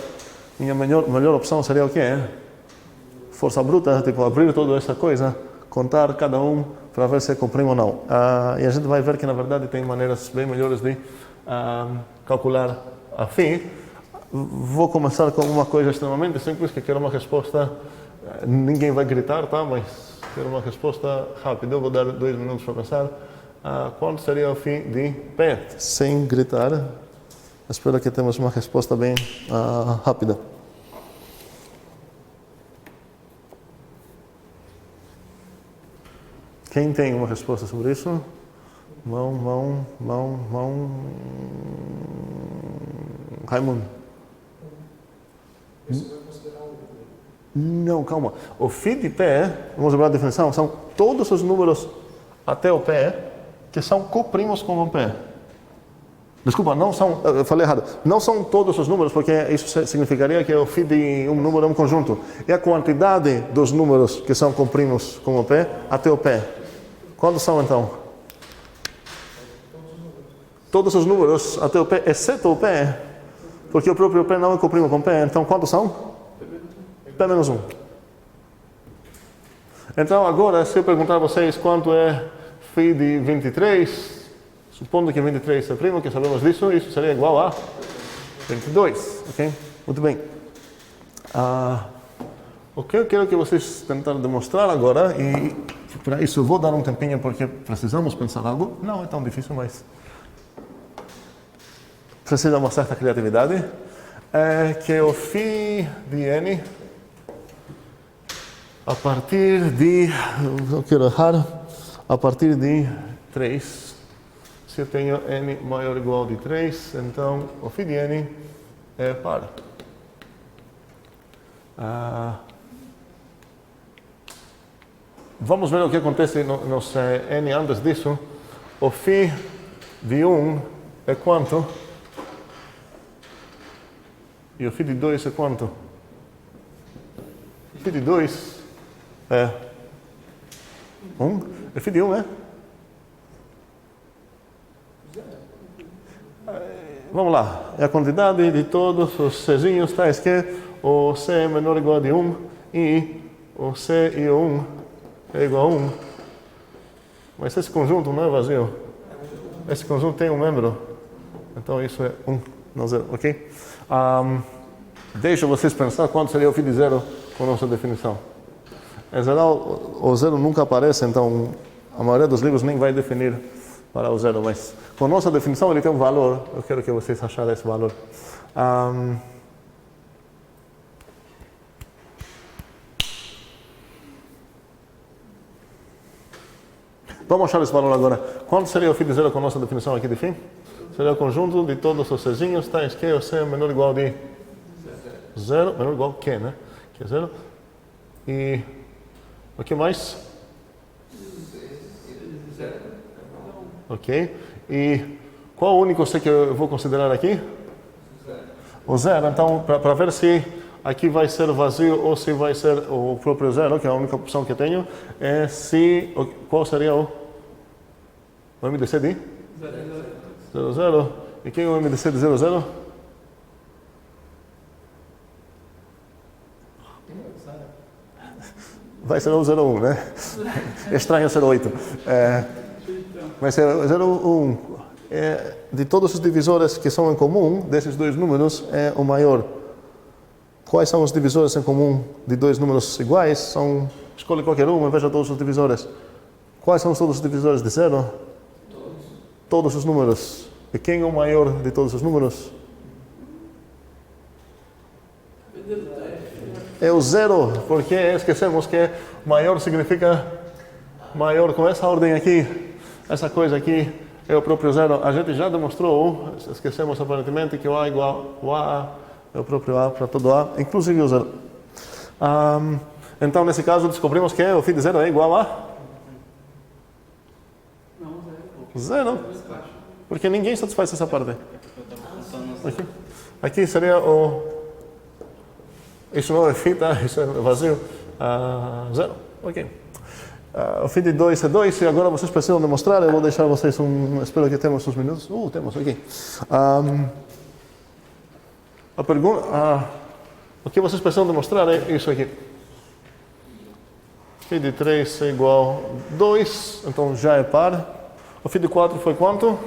minha melhor opção seria o quê? Força bruta, tipo abrir toda essa coisa, contar cada um para ver se é comprimo ou não. E a gente vai ver que na verdade tem maneiras bem melhores de calcular a φ. Vou começar com uma coisa extremamente simples, que quero uma resposta, ninguém vai gritar, tá? Mas quero uma resposta rápida, eu vou dar 2 minutos para pensar. Quanto seria o φ de P? Sem gritar. Espero que temos uma resposta bem rápida. Quem tem uma resposta sobre isso? Mão. Raimundo. Isso vai considerar o... Não, calma. O φ de P, vamos lembrar a definição, são todos os números até o P que são coprimos com o P. Desculpa, não são, eu falei errado, não são todos os números, porque isso significaria que o φ de um número é um conjunto. É a quantidade dos números que são comprimos com o P até o P. Quantos são então? Todos os números até o P, exceto o P, porque o próprio P não é comprimo com P, então quantos são? P menos 1. Então agora, se eu perguntar a vocês quanto é φ de 23, supondo que 23 é primo, que sabemos disso, isso seria igual a 22, ok? Muito bem. O que eu quero que vocês tentarem demonstrar agora, e para isso eu vou dar um tempinho porque precisamos pensar algo, não é tão difícil, mas precisa de uma certa criatividade, é que o φ de n, a partir de, não quero errar, a partir de 3, se eu tenho n maior ou igual de 3, então o φ de n é par. Vamos ver o que acontece nos n antes disso. O φ de 1 é quanto? E o φ de 2 é quanto? φ de 2 é 1. É φ de 1, é? Vamos lá. É a quantidade de todos os Czinhos tais que o C é menor ou igual a de 1 e o C e o 1 é igual a 1. Mas esse conjunto não é vazio. Esse conjunto tem um membro. Então isso é 1, não 0, ok? Deixa vocês pensar quanto seria o φ de 0 com a nossa definição. Em geral, o 0 nunca aparece, então a maioria dos livros nem vai definir para o 0, mas com a nossa definição ele tem um valor. Eu quero que vocês acharem esse valor. Vamos achar esse valor agora. Quanto seria o φ de 0 com a nossa definição aqui de φ? Seria o conjunto de todos os Czinhos tais que o C é menor ou igual a 0, menor ou igual a que, né? Que é 0. E o que mais? Ok. E qual o único C que eu vou considerar aqui? O 0. Então, para ver se aqui vai ser vazio ou se vai ser o próprio 0, que é a única opção que eu tenho, é se... Qual seria o MDC de? 0, 0. E quem é o MDC de 0, 0? Vai ser o 0, 1, né? É estranho ser 8. Vai ser o 0, 1. De todos os divisores que são em comum, desses dois números, é o maior. Quais são os divisores em comum de dois números iguais? Escolhe qualquer um e veja todos os divisores. Quais são todos os divisores de 0? Todos os números. E quem é o maior de todos os números? É o 0, porque esquecemos que maior significa maior. Com essa ordem aqui, essa coisa aqui é o próprio 0. A gente já demonstrou, esquecemos aparentemente, que o A igual o A é o próprio A para todo A, inclusive o 0. Então, nesse caso, descobrimos que o φ de 0 é igual a 0. Porque ninguém satisfaz essa parte. Aqui seria o... Isso não é φ, tá? Isso é vazio. 0. Ok. O φ de 2 é 2. E agora vocês precisam demonstrar. Eu vou deixar vocês espero que temos uns minutos. Temos, ok. A pergunta... o que vocês precisam demonstrar é isso aqui. Φ de 3 é igual a 2. Então já é par. O φ de 4 foi quanto?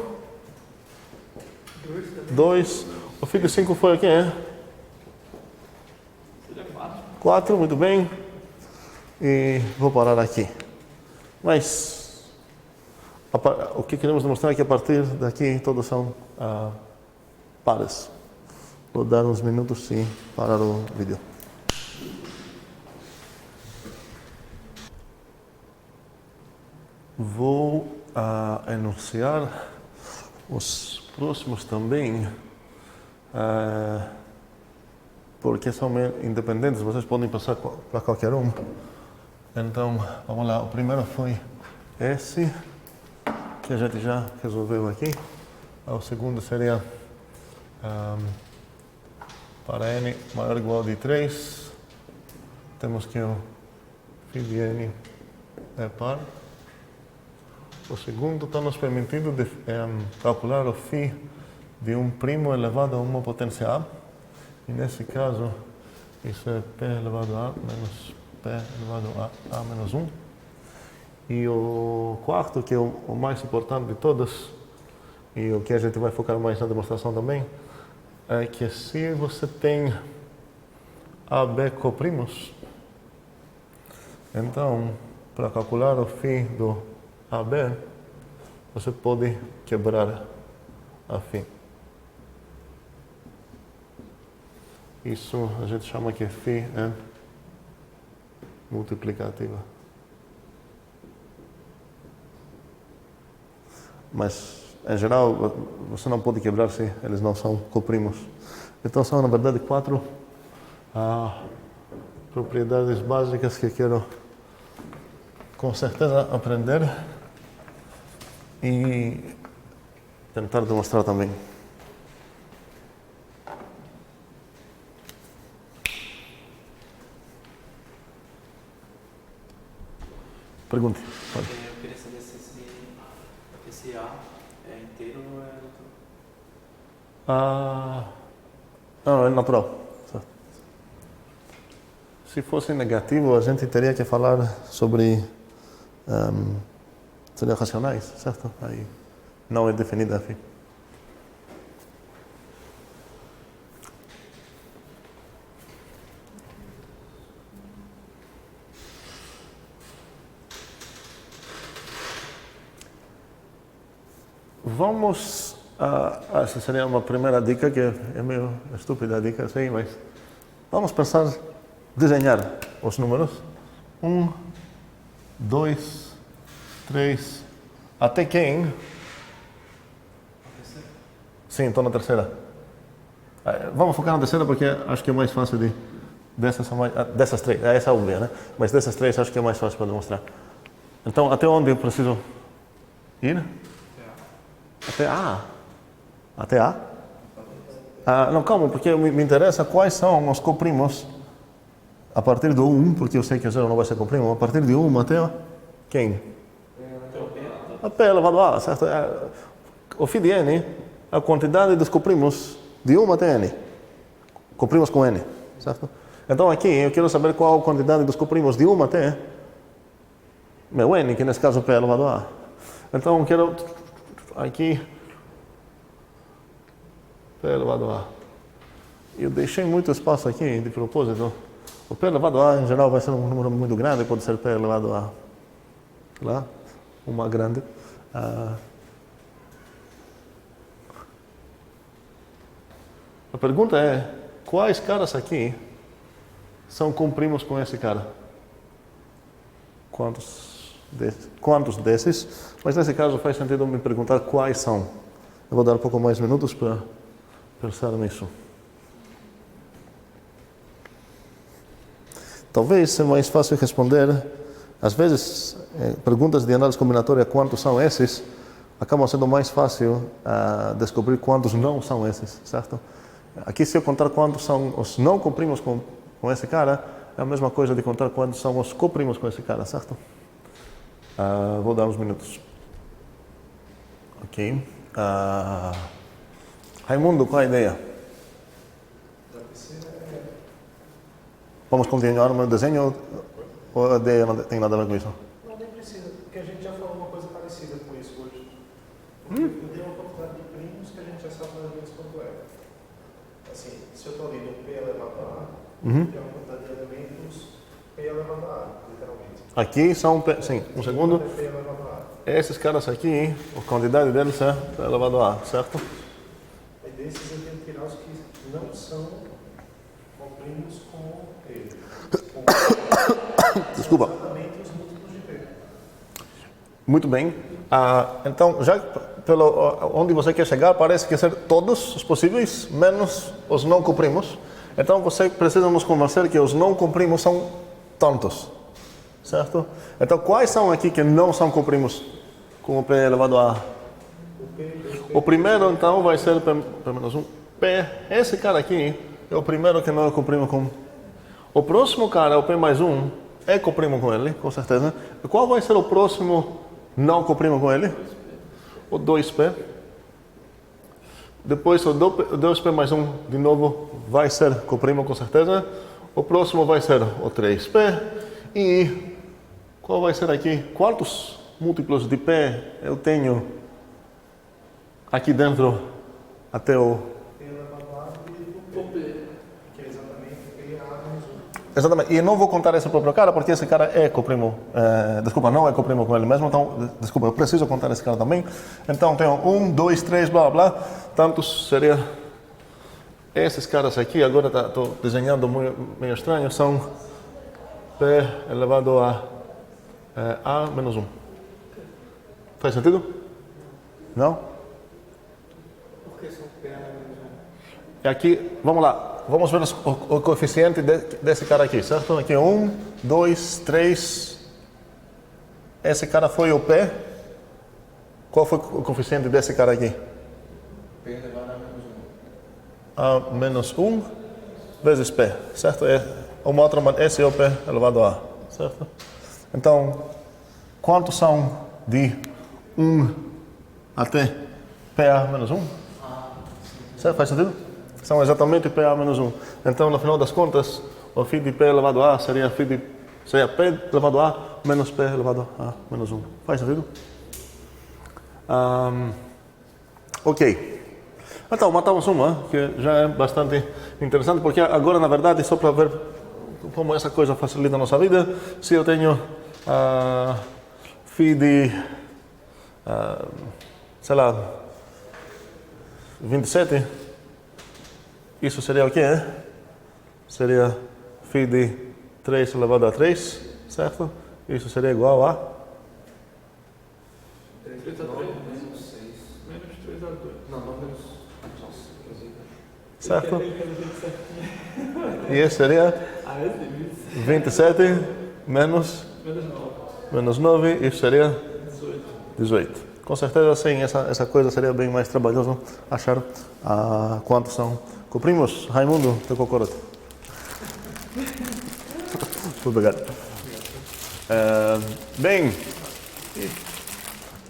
2. O φ de 5 foi aqui, é? 4, muito bem. E vou parar aqui. Mas o que queremos demonstrar é que a partir daqui todos são pares. Vou dar uns minutos e parar o vídeo. Vou enunciar os próximos também. Porque são independentes, vocês podem passar para qualquer um. Então, vamos lá. O primeiro foi esse, que a gente já resolveu aqui. O segundo seria para n maior ou igual de 3. Temos que o φ de n é par. O segundo está nos permitindo calcular o φ de um primo elevado a uma potência a. E nesse caso, isso é p elevado a menos p elevado a menos 1. E o quarto, que é o mais importante de todos, e o que a gente vai focar mais na demonstração também, é que se você tem AB coprimos, então, para calcular o φ do AB, você pode quebrar a φ. Isso a gente chama que φ é multiplicativa. Mas, em geral, você não pode quebrar se eles não são coprimos. Então, são, na verdade, 4 propriedades básicas que quero, com certeza, aprender e tentar demonstrar também. Pergunte. Pode. Eu queria saber se esse A é inteiro ou é natural. Não, é natural. Certo. Se fosse negativo, a gente teria que falar sobre seria racionais, certo? Aí não é definida assim. Vamos, essa seria uma primeira dica, que é meio estúpida a dica, sim, mas vamos pensar, desenhar os números. 1, 2, 3, até quem? Sim, estou na terceira. Vamos focar na terceira porque acho que é mais fácil de... Dessas três, essa é óbvia, né? Mas dessas três acho que é mais fácil para demonstrar. Então, até onde eu preciso ir? Até A. Até A? Não, calma, porque me interessa quais são os coprimos a partir do 1, porque eu sei que o 0 não vai ser coprimo, a partir de 1 até quem? A P elevado a, certo? O φ de n, a quantidade dos coprimos de 1 até n. Coprimos com n, certo? Então aqui eu quero saber qual a quantidade dos coprimos de 1 até meu n, que nesse caso é P elevado a. Então eu quero aqui P elevado a. Eu deixei muito espaço aqui de propósito. O P elevado a em geral vai ser um número muito grande, pode ser P elevado a lá, uma grande. A pergunta é, quais caras aqui são comprimos com esse cara? Quantos desses? Mas nesse caso faz sentido me perguntar quais são. Eu vou dar um pouco mais minutos para pensar nisso. Talvez seja mais fácil responder. Às vezes, perguntas de análise combinatória, quantos são esses, acabam sendo mais fácil descobrir quantos não são esses, certo? Aqui, se eu contar quantos são os não comprimos com esse cara, é a mesma coisa de contar quantos são os coprimos com esse cara, certo? Vou dar uns minutos. Ok. Raimundo, qual a ideia? Vamos continuar no desenho ou a ideia não tem nada a ver com isso? Não, nem precisa, porque a gente já falou uma coisa parecida com isso hoje. Porque eu dei uma quantidade de primos que a gente já sabe mais ou menos quanto é. Assim, se eu estou ali no P elevado a A, é uma quantidade de elementos P elevado a A, literalmente. Aqui são, sim, um segundo. P elevado a A. Esses caras aqui, a quantidade deles é P elevado a A, certo? E desses eu tenho que tirar os que não são comprimos com ele. Desculpa. São exatamente os múltiplos de P. Muito bem. Então, já onde você quer chegar, parece que ser todos os possíveis, menos os não comprimos. Então, você precisa nos convencer que os não comprimos são tantos. Certo? Então, quais são aqui que não são comprimos com o P elevado a A? O primeiro, então, vai ser P menos 1. P, esse cara aqui, é o primeiro que não é comprimo com. O próximo cara, o P mais 1, é comprimo com ele, com certeza. E qual vai ser o próximo não comprimo com ele? O 2P. Depois o 2P mais 1, de novo, vai ser comprimo com certeza. O próximo vai ser o 3P. E qual vai ser aqui? Quantos múltiplos de P eu tenho aqui dentro até o... P elevado a A dividido por P, que é exatamente P A menos 1. Exatamente. E eu não vou contar esse próprio cara, porque esse cara é coprimo. Desculpa, não é coprimo com ele mesmo. Então, desculpa, eu preciso contar esse cara também. Então, tenho 1, 2, 3, blá, blá, blá. Tantos seria... Esses caras aqui, agora estou desenhando meio estranho, são P elevado a A menos 1. Faz sentido? Não? Por que são P menos 1? E aqui, vamos lá. Vamos ver o coeficiente desse cara aqui, certo? Aqui 1, 2, 3. Esse cara foi o P. Qual foi o coeficiente desse cara aqui? P elevado a menos 1. A menos 1 vezes P, certo? É uma outra maneira. Esse é o P elevado a A, certo? Então, quantos são de 1 até PA menos 1? Certo? Faz sentido? São exatamente PA menos 1. Então, no final das contas, o φ de P elevado a seria P elevado a menos P elevado a menos 1. Faz sentido? Ok. Então, matamos uma, que já é bastante interessante, porque agora, na verdade, só para ver como essa coisa facilita a nossa vida, se eu tenho φ de, sei lá, 27, isso seria o quê? Seria φ de 3 elevado a 3, certo? Isso seria igual a 3 3 a 3 menos 6. menos 3 a 2. Não, 9 menos. Nossa, inclusive. certo? E esse seria Ah, esse 27 menos menos 9. 9, isso seria 18. 18. Com certeza, sim, essa coisa seria bem mais trabalhoso achar quantos são. Cumprimos, Raimundo, teu cocorote. Obrigado. Bem,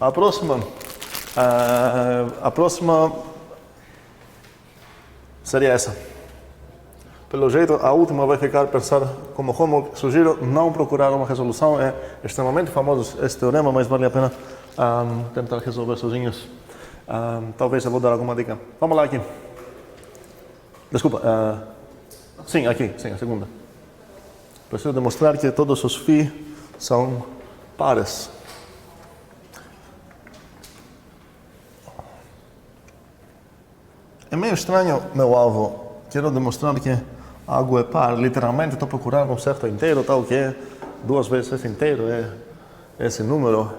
a próxima seria essa. Pelo jeito, a última vai ficar pensar como Romo. Sugiro não procurar uma resolução. É extremamente famoso esse teorema, mas vale a pena tentar resolver sozinhos. Talvez eu vou dar alguma dica. Vamos lá aqui. Desculpa. Sim, aqui. Sim, a segunda. Preciso demonstrar que todos os φ são pares. É meio estranho, meu alvo. Quero demonstrar que algo é par. Literalmente, estou procurando um certo inteiro, tal que é 2 vezes esse inteiro, é esse número.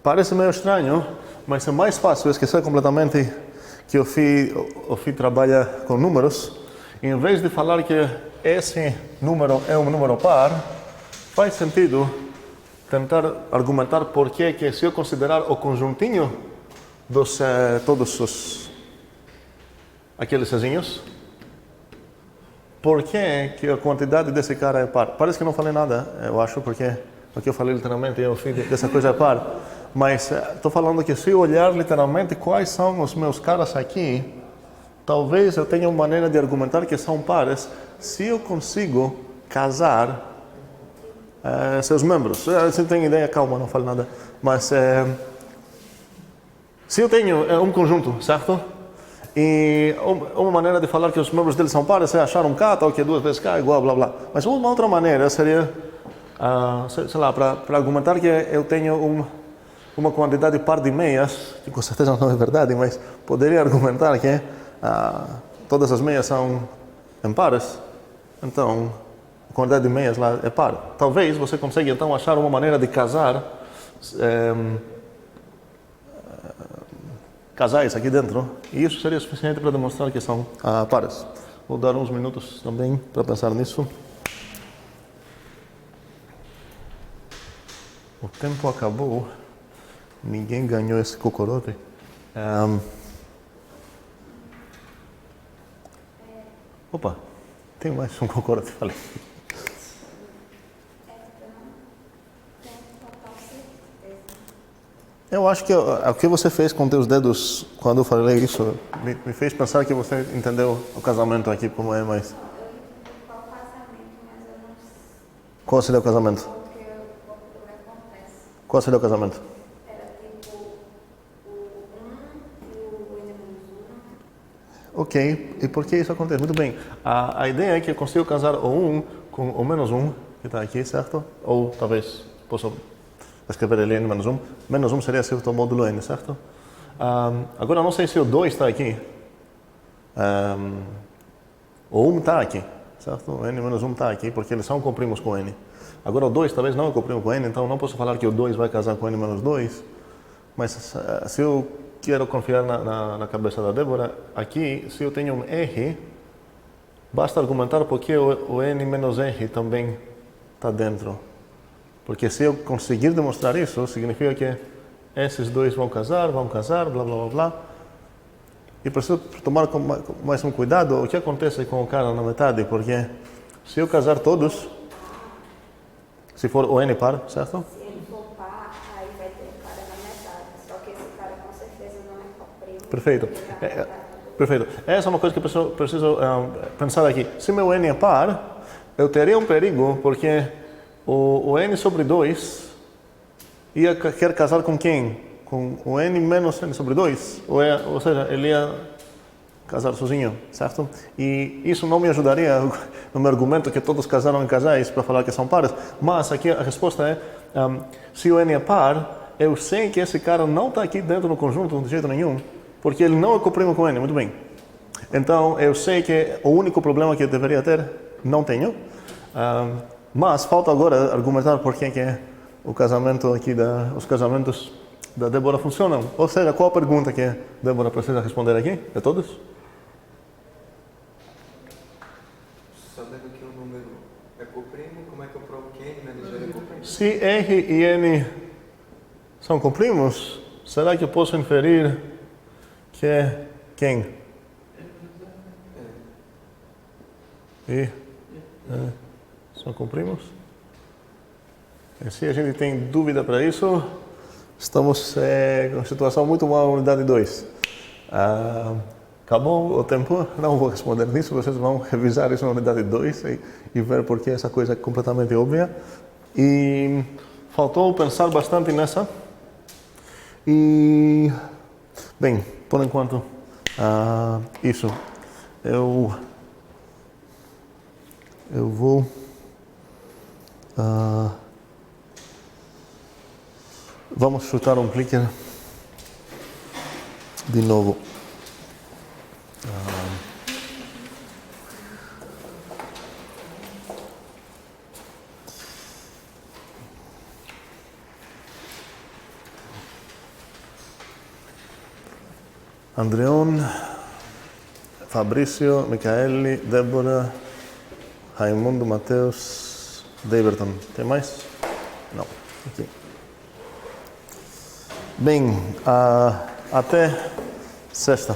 Parece meio estranho, mas é mais fácil esquecer completamente que o φ trabalha com números. Em vez de falar que esse número é um número par, faz sentido tentar argumentar por que se eu considerar o conjuntinho dos todos aqueles cezinhos, por que a quantidade desse cara é par? Parece que não falei nada, eu acho, porque o que eu falei literalmente é o φ dessa coisa é par. Mas estou falando que se eu olhar literalmente quais são os meus caras aqui, talvez eu tenha uma maneira de argumentar que são pares se eu consigo casar seus membros. Você tem ideia? Calma, não falo nada. Mas se eu tenho um conjunto, certo? E uma maneira de falar que os membros dele são pares é achar um K, tal que é 2 vezes K, igual, blá, blá. Mas uma outra maneira seria, sei lá, para argumentar que eu tenho uma quantidade par de meias, que com certeza não é verdade, mas poderia argumentar que todas as meias são em pares. Então, a quantidade de meias lá é par. Talvez você consiga então achar uma maneira de casar casais aqui dentro, e isso seria suficiente para demonstrar que são pares. Vou dar uns minutos também para pensar nisso. O tempo acabou, ninguém ganhou esse cocorote. Opa, tem mais um cocorote, falei. Eu acho que o que você fez com teus dedos quando eu falei isso me fez pensar que você entendeu o casamento aqui como é, mas... Qual casamento, mas eu não sei Qual seria o casamento? o que acontece. Qual seria o casamento? Era tipo o 1 e o N-1. Ok, e por que isso acontece? Muito bem, a ideia é que eu consigo casar o 1 com o menos 1, que está aqui, certo? Ou talvez posso escrever ele n menos 1. Menos 1 seria certo módulo n, certo? Agora, não sei se o 2 está aqui. O 1 está aqui, certo? O n menos 1 está aqui, porque eles são comprimos com n. Agora, o 2 talvez não é comprimo com n, então não posso falar que o 2 vai casar com n menos 2. Mas se eu quero confiar na cabeça da Débora, aqui, se eu tenho um r, basta argumentar porque o n menos r também está dentro. Porque se eu conseguir demonstrar isso, significa que esses dois vão casar, blá, blá, blá, blá. E preciso tomar mais um cuidado o que acontece com o cara na metade, porque se eu casar todos, Se for o N par, certo? Se ele for par, aí vai ter um cara na metade. Só que esse cara com certeza não é primo. Perfeito. Ele vai matar todo Perfeito. Essa é uma coisa que eu preciso pensar aqui. Se meu N é par, eu teria um perigo, porque o N sobre 2 quer casar com quem? Com o N menos N sobre 2? Ou seja, ele ia casar sozinho, certo? E isso não me ajudaria no meu argumento que todos casaram em casais para falar que são pares. Mas aqui a resposta é, se o N é par, eu sei que esse cara não está aqui dentro do conjunto de jeito nenhum, porque ele não é coprimo com N, muito bem. Então, eu sei que o único problema que eu deveria ter, não tenho. Mas falta agora argumentar por que o casamento aqui, os casamentos da Débora funcionam. Ou seja, qual a pergunta que a Débora precisa responder aqui? De todos? Sabendo que o número é coprimo, como é que eu provo que N menos L é coprimo? Se R e N são coprimos, será que eu posso inferir que quem? E são coprimos? E se a gente tem dúvida para isso, estamos com uma situação muito mal na unidade 2. Acabou o tempo, não vou responder nisso, vocês vão revisar isso na unidade 2 e ver por que essa coisa é completamente óbvia. E faltou pensar bastante nessa. E, bem, por enquanto, isso. Eu vou vamos chutar um clicker de novo. Andreon, Fabrício, Micaeli, Débora, Raimundo, Mateus, Daverton. Tem mais? Não. Aqui. Bem, até sexta.